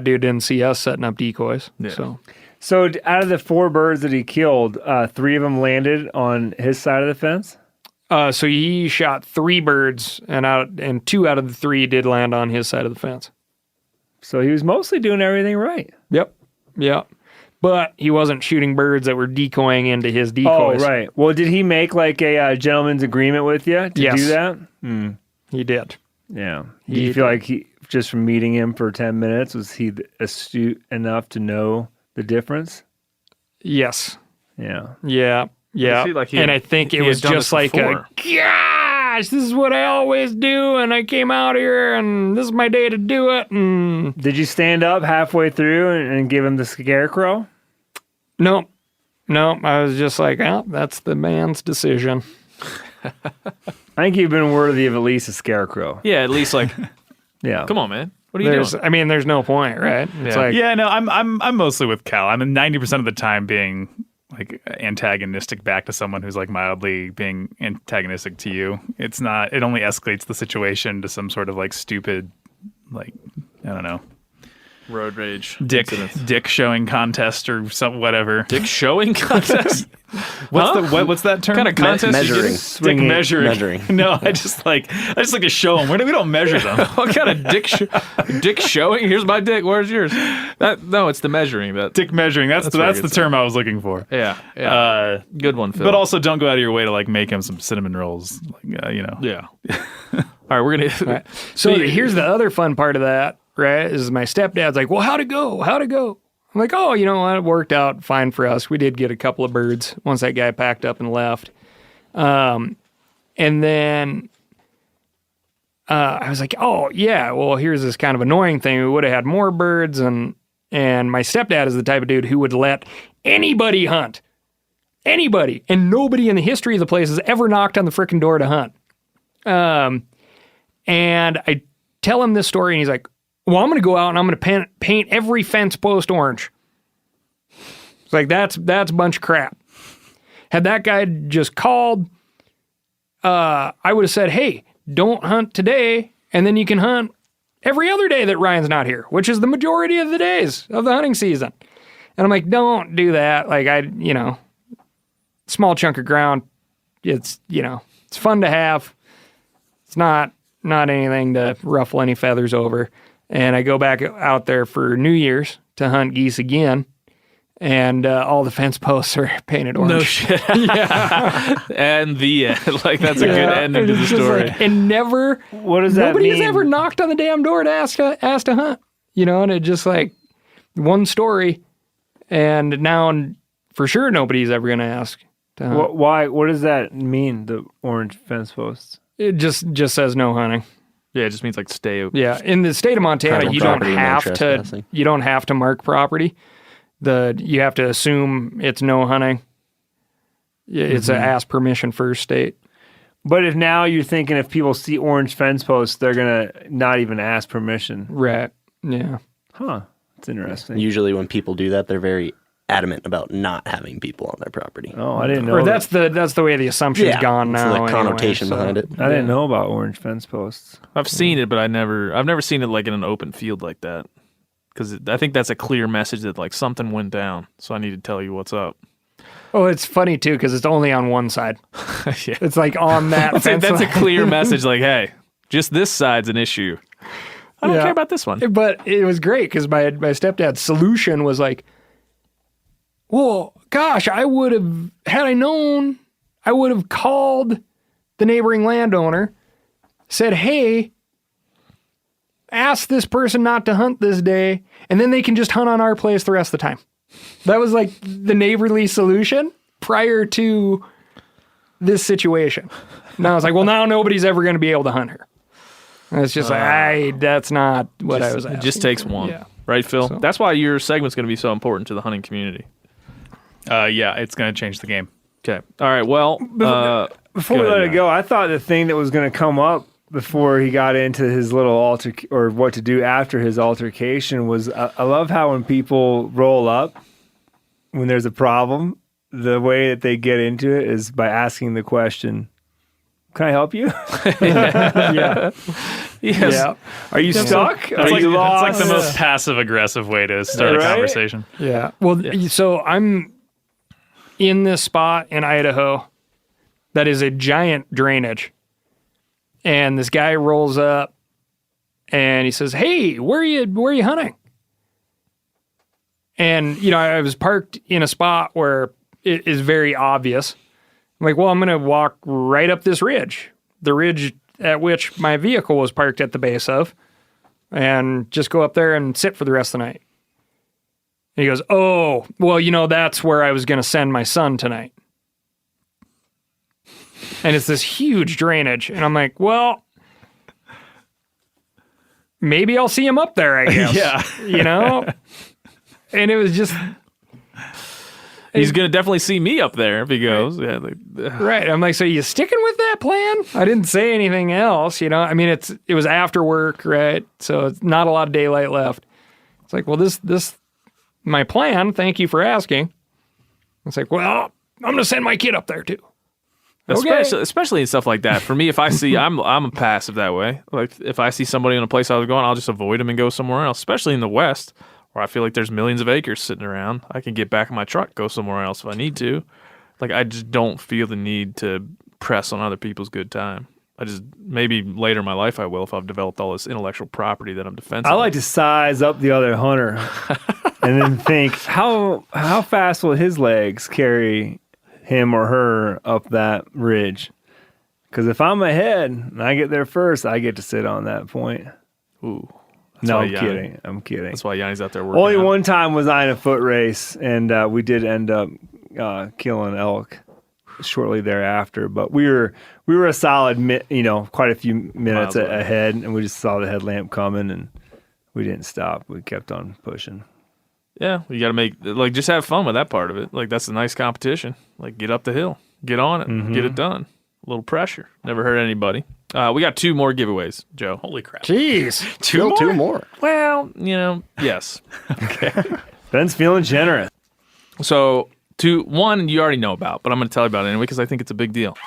dude didn't see us setting up decoys. Yeah. So out of the 4 birds that he killed, 3 of them landed on his side of the fence? So he shot 3 birds, and 2 out of the 3 did land on his side of the fence. So he was mostly doing everything right. Yep. But he wasn't shooting birds that were decoying into his decoys. Oh, right. Well, did he make like a gentleman's agreement with you to do that? He did. Yeah. Do you feel like he, just from meeting him for 10 minutes, was he astute enough to know the difference? Yes. Yeah. Yeah. And I think it was just like gosh, this is what I always do, and I came out here, and this is my day to do it. And did you stand up halfway through and give him the scarecrow? No, I was just like, that's the man's decision. I think you've been worthy of at least a scarecrow. Yeah, at least yeah. Come on, man. What are you doing? I mean, there's no point, right? It's I'm mostly with Cal. I'm 90% of the time being like antagonistic back to someone who's like mildly being antagonistic to you. It only escalates the situation to some sort of like stupid, like, I don't know, Road rage. Dick showing contest or some whatever. Dick showing contest? What's that term? What kind of contest? Measuring. Dick measuring. No, I just like to show them. We don't measure them. What kind of dick showing? Here's my dick. Where's yours? No, it's the measuring. Dick measuring. That's the term I was looking for. Yeah. Good one, Phil. But also, don't go out of your way to like make him some cinnamon rolls. Yeah. All right, we're gonna. Right. So here's the other fun part of that. Right, is my stepdad's like, well, how'd it go? I'm like, oh, it worked out fine for us. We did get a couple of birds once that guy packed up and left. And then I was like, oh, yeah, well, here's this kind of annoying thing. We would have had more birds. And my stepdad is the type of dude who would let anybody hunt. Anybody. And nobody in the history of the place has ever knocked on the frickin' door to hunt. And I tell him this story, and he's like, well, I'm going to go out and I'm going to paint every fence post orange. It's like, that's a bunch of crap. Had that guy just called, I would have said, hey, don't hunt today, and then you can hunt every other day that Ryan's not here, which is the majority of the days of the hunting season. And I'm like, don't do that. Like, small chunk of ground, it's fun to have. It's not anything to ruffle any feathers over. And I go back out there for New Year's to hunt geese again, and all the fence posts are painted orange. No shit. Yeah. And the end. Like, that's a good ending to the story. And never. What does that mean? Nobody has ever knocked on the damn door to ask to hunt. And it just like one story, and now for sure nobody's ever going to ask to hunt. Why? What does that mean? The orange fence posts? It just says no hunting. Yeah, it just means like stay. Yeah, in the state of Montana, you don't have to mark property. You have to assume it's no hunting. It's a ask permission first state. But if now you're thinking if people see orange fence posts, they're going to not even ask permission. Right. Yeah. Huh. That's interesting. Usually when people do that, they're very adamant about not having people on their property. Oh, I didn't know. Or that's the way the assumption's gone it's now. the connotation anyway, so- behind it. I didn't know about orange fence posts. I've seen it, but I've never seen it like in an open field like that. Because I think that's a clear message that like something went down. So I need to tell you what's up. Oh, it's funny too because it's only on one side. Yeah. It's like on that. fence That's a line. clear message. Like, hey, just this side's an issue. I don't Yeah. care about this one. But it was great because my stepdad's solution was like, well, gosh, I would have, had I known, I would have called the neighboring landowner, said, hey, ask this person not to hunt this day, and then they can just hunt on our place the rest of the time. That was like the neighborly solution prior to this situation. And I was like, well, now nobody's ever going to be able to hunt her. And it's just that's not what I was asking. It just takes for. one. Yeah. Right, Phil? So- That's why your segment's going to be so important to the hunting community. Yeah, it's going to change the game. Okay. All right. Well, Before we Go let ahead, it go, I thought the thing that was going to come up before he got into his little or what to do after his altercation was I love how when people roll up when there's a problem, the way that they get into it is by asking the question, "Can I help you?" Yeah. yes. Yeah. Are you stuck? That's Are like, you that's like lost? the most passive aggressive way to start a Right? conversation. Yeah. Well, so I'm in this spot in Idaho that is a giant drainage. And this guy rolls up and he says, "Hey, where are you hunting?" And, I was parked in a spot where it is very obvious. I'm like, well, I'm going to walk right up this ridge, the ridge at which my vehicle was parked at the base of, and just go up there and sit for the rest of the night. And he goes, "Oh, well, that's where I was going to send my son tonight." And it's this huge drainage. And I'm like, well, maybe I'll see him up there, I guess. Yeah. And it was just, He's going to definitely see me up there if he goes. Yeah. right. I'm like, so you sticking with that plan? I didn't say anything else, I mean, it was after work, right? So it's not a lot of daylight left. It's like, well, this, my plan, thank you for asking. It's like, well, I'm going to send my kid up there too. Okay. Especially in stuff like that. For me, if I see, I'm a passive that way. Like if I see somebody in a place I was going, I'll just avoid them and go somewhere else. Especially in the West, where I feel like there's millions of acres sitting around. I can get back in my truck, go somewhere else if I need to. Like I just don't feel the need to press on other people's good time. Maybe later in my life I will if I've developed all this intellectual property that I'm defensive. I like to size up the other hunter and then think how fast will his legs carry him or her up that ridge? Because if I'm ahead and I get there first, I get to sit on that point. Ooh. No, why I'm Yanni- kidding. I'm kidding. That's why Yanni's out there working. Only out. one time was I in a foot race, and we did end up killing elk shortly thereafter. But we were a solid, quite a few minutes Miles away. ahead, and we just saw the headlamp coming, and we didn't stop. We kept on pushing. Yeah, you got to just have fun with that part of it. Like, that's a nice competition. Like, get up the hill, get on it, get it done. A little pressure. Never hurt anybody. We got 2 more giveaways, Joe. Holy crap. Jeez. Still 2 more. Well, yes. Ben's feeling generous. So, 1 you already know about, but I'm going to tell you about it anyway because I think it's a big deal.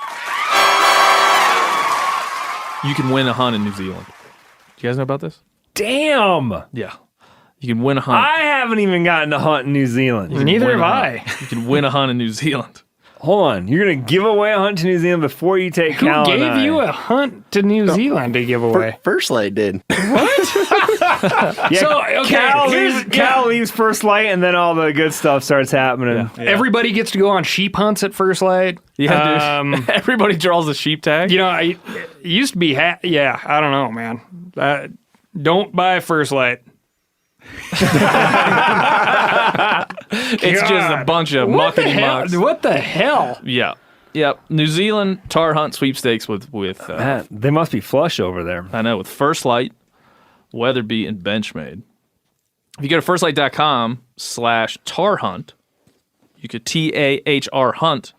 You can win a hunt in New Zealand. Do you guys know about this? Damn! Yeah. You can win a hunt. I haven't even gotten to hunt in New Zealand. Neither win have a I. hunt. You can win a hunt in New Zealand. Hold on. You're going to give away a hunt to New Zealand before you take Who Cal and gave I. you a hunt to New Zealand to give away? First Light did. Yeah, So, okay, Cal leaves first light, and then all the good stuff starts happening. Everybody gets to go on sheep hunts at First Light. Yeah, dude. Everybody draws a sheep tag. It used to be, I don't know, man. Don't buy First Light. It's just a bunch of What the muckety hell? mucks. What the hell? Yeah. Yep. New Zealand tar hunt sweepstakes with Man, they must be flush over there. I know, with First Light, Weatherby, and Benchmade. If you go to firstlight.com/tar hunt, you could TAHR hunt.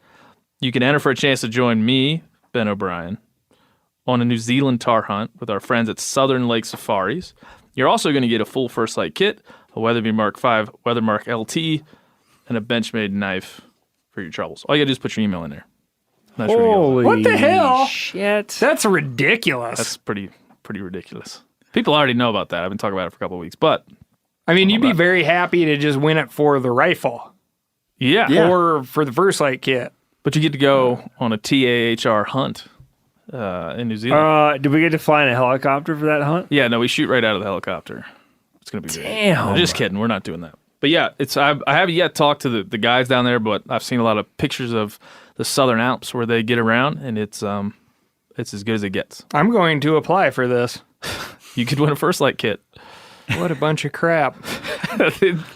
You can enter for a chance to join me, Ben O'Brien, on a New Zealand tar hunt with our friends at Southern Lake Safaris. You're also going to get a full First Light kit, a Weatherby Mark V Weathermark LT, and a Benchmade knife for your troubles. All you got to do is put your email in there. That's where you go. Holy What the hell? shit. That's ridiculous. That's pretty ridiculous. People already know about that. I've been talking about it for a couple of weeks, but I mean, you'd be very happy to just win it for the rifle yeah. or for the First Light kit. But you get to go on a TAHR hunt in New Zealand. Did we get to fly in a helicopter for that hunt? Yeah, no, we shoot right out of the helicopter. It's gonna be great. Damn. I'm just kidding. We're not doing that. But yeah, I haven't yet talked to the guys down there, but I've seen a lot of pictures of the Southern Alps where they get around, and it's as good as it gets. I'm going to apply for this. You could win a First Light kit. What a bunch of crap.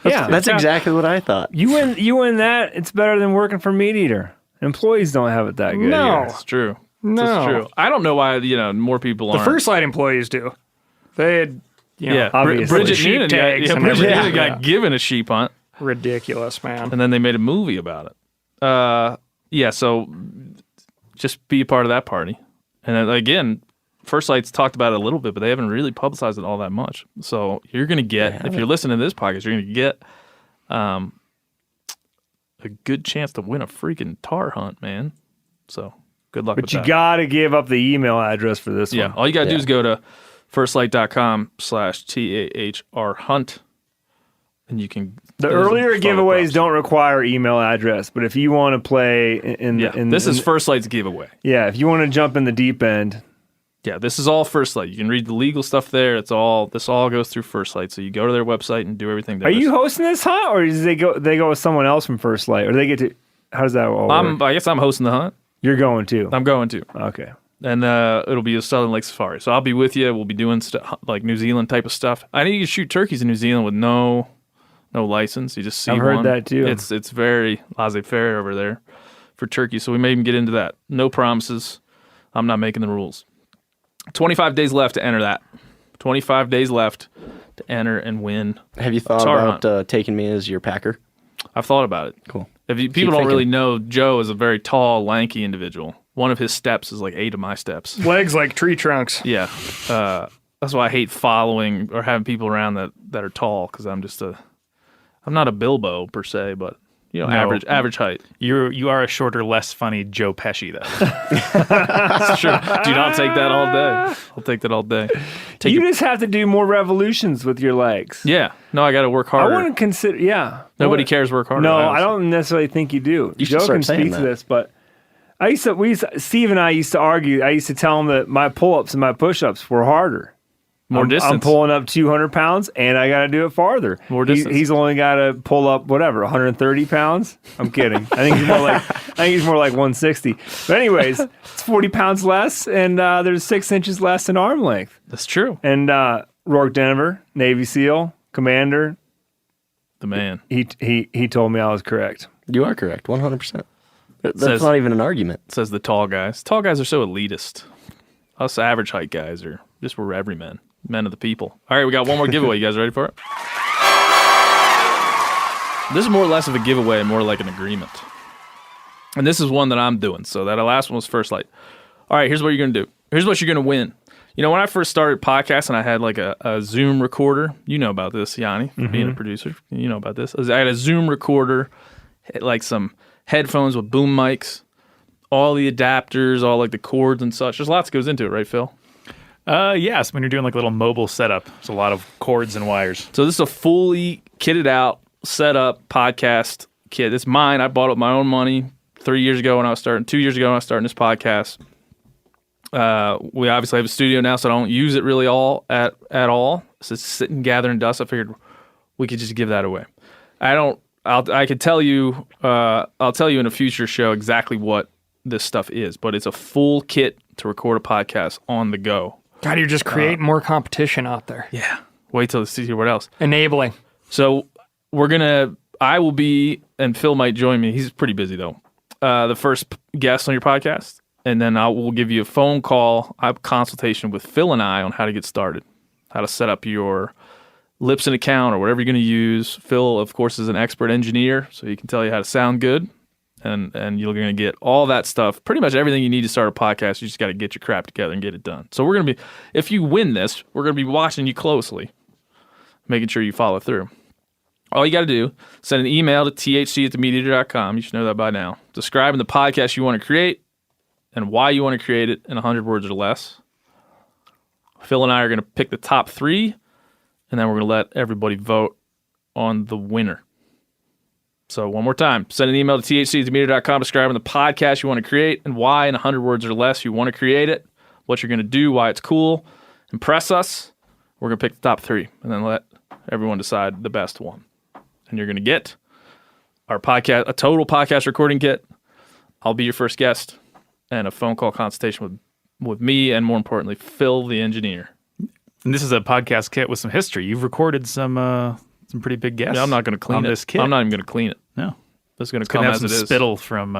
Yeah. That's exactly what I thought. You win that, it's better than working for Meat Eater. Employees don't have it that good. No. here. It's true. No. It's true. I don't know why more people The aren't. First Light employees do. They had, yeah, obviously. Bridget sheep Noonan, tags and Bridget everything. Noonan got Yeah. given a sheep hunt, ridiculous, man. and then they made a movie about it. Yeah, so just be a part of that party. And then, again, First Light's talked about it a little bit, but they haven't really publicized it all that much. So you're going to get, if you're listening to this podcast, you're going to get a good chance to win a freaking tar hunt, man. So good luck with But you that. got to give up the email address for this Yeah, one. all you got to do is go to firstlight.com/TAHR hunt, and you can. The there's earlier photo giveaways props. don't require email address, but if you want to play This is First Light's giveaway. Yeah, if you want to jump in the deep end, Yeah, this is all First Light. You can read the legal stuff there. This all goes through First Light. So you go to their website and do everything there. are you hosting this hunt, or does they go with someone else from First Light, or they get to? How does that all work? I guess I'm hosting the hunt. You're going too. I'm going to, Okay. and it'll be a Southern Lake Safari. So I'll be with you. We'll be doing like New Zealand type of stuff. I know you can shoot turkeys in New Zealand with no license. You just see I've heard one. that too. It's very laissez-faire over there for turkeys. So we may even get into that. No promises. I'm not making the rules. 25 days left to enter that. 25 days left to enter and win. Have you thought Tar about taking me as your packer? I've thought about it. Cool. People don't thinking. really know, Joe is a very tall, lanky individual. One of his steps is like 8 of my steps. Legs like tree trunks. Yeah. That's why I hate following or having people around that are tall, because I'm not a Bilbo per se, but No. average height. You are a shorter, less funny Joe Pesci, though. That's true. Dude, I'll take that all day. I'll take that all day. You just have to do more revolutions with your legs. Yeah. No, I got to work I harder. wouldn't consider. Yeah. Nobody cares work harder. No, I don't necessarily think you do. You should Joe start can saying speak to that. this, but Steve and I used to argue. I used to tell him that my pull-ups and my push-ups were harder. More I'm distance. pulling up 200 pounds, and I got to do it farther. More distance. He's only got to pull up 130 pounds. I'm kidding. I think he's more like 160. But anyways, it's 40 pounds less, and there's 6 inches less in arm length. That's true. And Rourke Denver, Navy SEAL, commander, The man. he told me I was correct. You are correct, 100%. That's Says- not even an argument. Says the tall guys. Tall guys are so elitist. Us average height guys we're everymen. Men of the people. All right, we got one more giveaway. You guys ready for it? This is more or less of a giveaway, more like an agreement. And this is one that I'm doing. So that last one was First Light. All right, here's what you're going to do. Here's what you're going to win. You know, when I first started podcasting, I had like a Zoom recorder. You know about this, Yanni, being a producer. You know about this. I had a Zoom recorder, like some headphones with boom mics, all the adapters, all like the cords and such. There's lots that goes into it, right, Phil? Yes, when you're doing like a little mobile setup, there's a lot of cords and wires. So this is a fully kitted out, set up podcast kit. It's mine. I bought it with my own money 2 years ago when I was starting this podcast. We obviously have a studio now, so I don't use it really at all. It's just sitting gathering dust. I figured we could just give that away. I could tell you, I'll tell you in a future show exactly what this stuff is, but it's a full kit to record a podcast on the go. God, you're just creating more competition out there. Yeah. Wait till you see what else. Enabling. So I will be, and Phil might join me. He's pretty busy though. The first guest on your podcast, and then we'll give you a phone call, consultation with Phil and I on how to get started, how to set up your Libsyn account or whatever you're going to use. Phil, of course, is an expert engineer, so he can tell you how to sound good. and you're going to get all that stuff, pretty much everything you need to start a podcast. You just got to get your crap together and get it done. So we're going to be, if you win this, we're going to be watching you closely, making sure you follow through. All you got to do, send an email to thc@themeateater.com. You should know that by now. Describing the podcast you want to create and why you want to create it in 100 words or less. Phil and I are going to pick the top 3, and then we're going to let everybody vote on the winner. So one more time, send an email to thc@themeateater.com describing the podcast you want to create and why in 100 words or less you want to create it, what you're going to do, why it's cool. Impress us. We're going to pick the top 3 and then let everyone decide the best one. And you're going to get our podcast, a total podcast recording kit. I'll be your first guest and a phone call consultation with me and, more importantly, Phil, the engineer. And this is a podcast kit with some history. You've recorded some pretty big guests. Yeah, I'm not going to clean on it. this kit. I'm not even going to clean it. No. It's going to It's come going to as have it some is. spittle from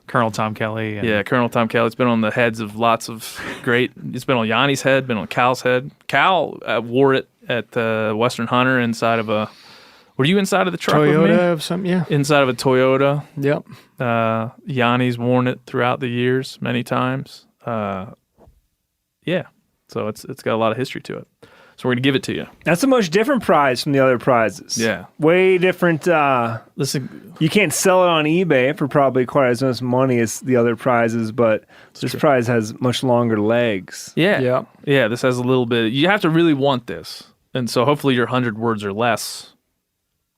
Colonel Tom Kelly. And Colonel Tom Kelly. It's been on the heads of lots of great. It's been on Yanni's head, been on Cal's head. Cal wore it at Western Hunter inside of a. Were you inside of the truck with me? Toyota of some, yeah. Inside of a Toyota. Yep. Yanni's worn it throughout the years many times. Yeah. So it's got a lot of history to it. So we're going to give it to you. That's a much different prize from the other prizes. Yeah. Way different. Listen, You can't sell it on eBay for probably quite as much money as the other prizes, but this prize has much longer legs. yeah. Yep. Yeah, this has a little bit. You have to really want this. And so hopefully your 100 words or less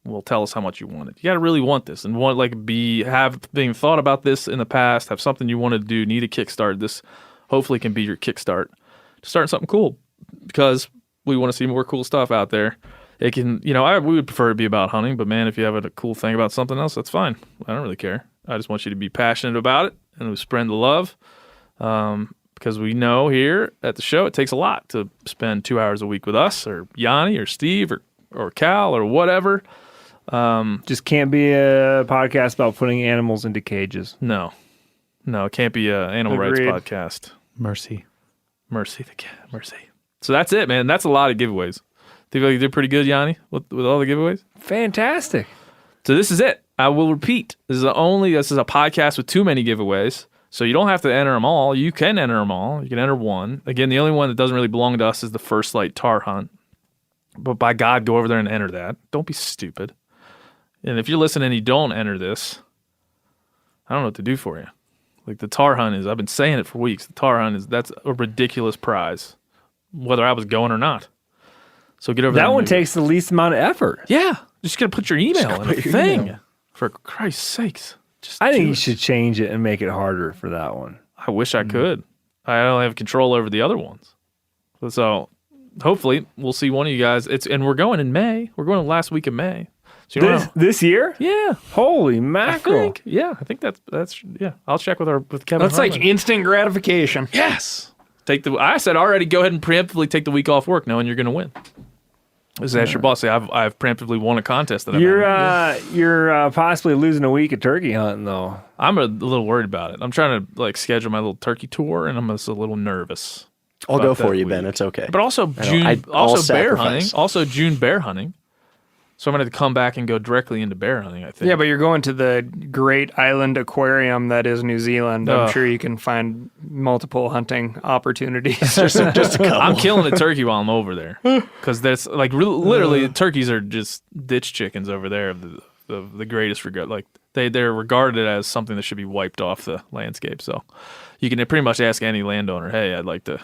will tell us how much you want it. You got to really want this and want have being thought about this in the past, have something you want to do, need a kickstart. This hopefully can be your kickstart to starting something cool, because we want to see more cool stuff out there. It can, we would prefer it to be about hunting, but man, if you have a cool thing about something else, that's fine. I don't really care. I just want you to be passionate about it and we spread the love. Because we know here at the show, it takes a lot to spend 2 hours a week with us or Yanni or Steve or Cal or whatever. Just can't be a podcast about putting animals into cages. No, it can't be an animal Agreed. rights podcast. Mercy. Mercy the cat, mercy. So that's it, man. That's a lot of giveaways. Think like you did pretty good, Yanni, with all the giveaways? Fantastic. So this is it. I will repeat. This is a podcast with too many giveaways. So you don't have to enter them all. You can enter them all. You can enter one. Again, the only one that doesn't really belong to us is the First Light Tar Hunt. But by God, go over there and enter that. Don't be stupid. And if you're listening and you don't enter this, I don't know what to do for you. Like the Tar Hunt is, I've been saying it for weeks. The Tar Hunt that's a ridiculous prize, whether I was going or not. So get over there. That and one do it. takes the least amount of effort. Yeah. Just got to put your email in the thing. For Christ's sakes. I think do you it. should change it and make it harder for that one. I wish I could. I don't have control over the other ones. So hopefully we'll see one of you guys. And we're going in May. We're going the last week of May. So you don't know. This year? Yeah. Holy I mackerel. think that's yeah. I'll check with Kevin. That's like Harlan. instant gratification. Yes. I said already go ahead and preemptively take the week off work knowing you're going to win. Just ask your boss. Say I've preemptively won a contest that You're possibly losing a week of turkey hunting though. I'm a little worried about it. I'm trying to schedule my little turkey tour, and I'm just a little nervous. I'll about go that for you, week. Ben. It's okay. But also June, I'll also bear sacrifice. hunting, also June bear hunting. So I'm going to come back and go directly into bear hunting, I think. Yeah, but you're going to the great island aquarium that is New Zealand. I'm Ugh. sure you can find multiple hunting opportunities. just a couple. I'm killing a turkey while I'm over there, because there's literally turkeys are just ditch chickens over there of the greatest regard. Like they're regarded as something that should be wiped off the landscape. So you can pretty much ask any landowner, "Hey, I'd like to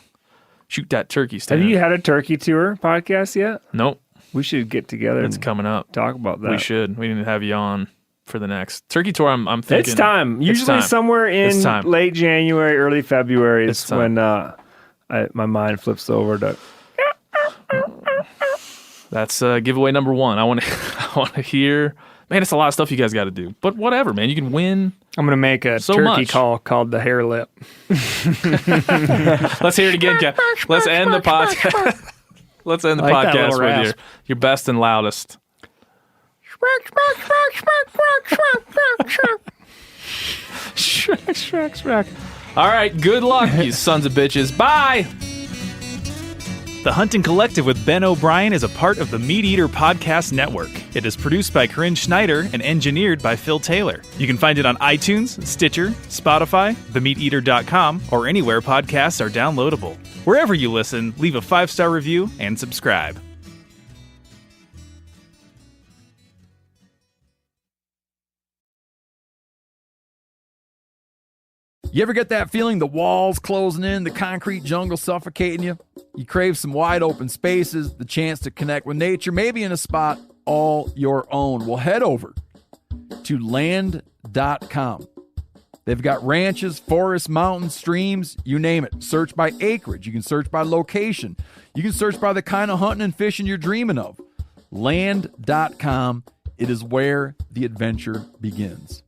shoot that turkey stand." Have you had a turkey tour podcast yet? Nope, We should get together it's and coming up. talk about that. We should. We didn't have you on for the next turkey tour. I'm thinking It's time. it's Usually time. somewhere in It's time. late January, early February It's is time. when my mind flips over to. That's giveaway number one. I want to hear. Man, it's a lot of stuff you guys got to do. But whatever, man. You can win. I'm going to make a So turkey much. call called the hair lip. Let's hear it again, Kev. Let's end the podcast. Let's end the I like that podcast little with rasp. your best and loudest. Shrek. All right. Good luck, you sons of bitches. Bye. The Hunting Collective with Ben O'Brien is a part of the Meat Eater Podcast Network. It is produced by Corinne Schneider and engineered by Phil Taylor. You can find it on iTunes, Stitcher, Spotify, themeateater.com, or anywhere podcasts are downloadable. Wherever you listen, leave a 5-star review and subscribe. You ever get that feeling the walls closing in, the concrete jungle suffocating you? You crave some wide open spaces, the chance to connect with nature, maybe in a spot all your own. Well, head over to land.com. They've got ranches, forests, mountains, streams, you name it. Search by acreage. You can search by location. You can search by the kind of hunting and fishing you're dreaming of. Land.com. It is where the adventure begins.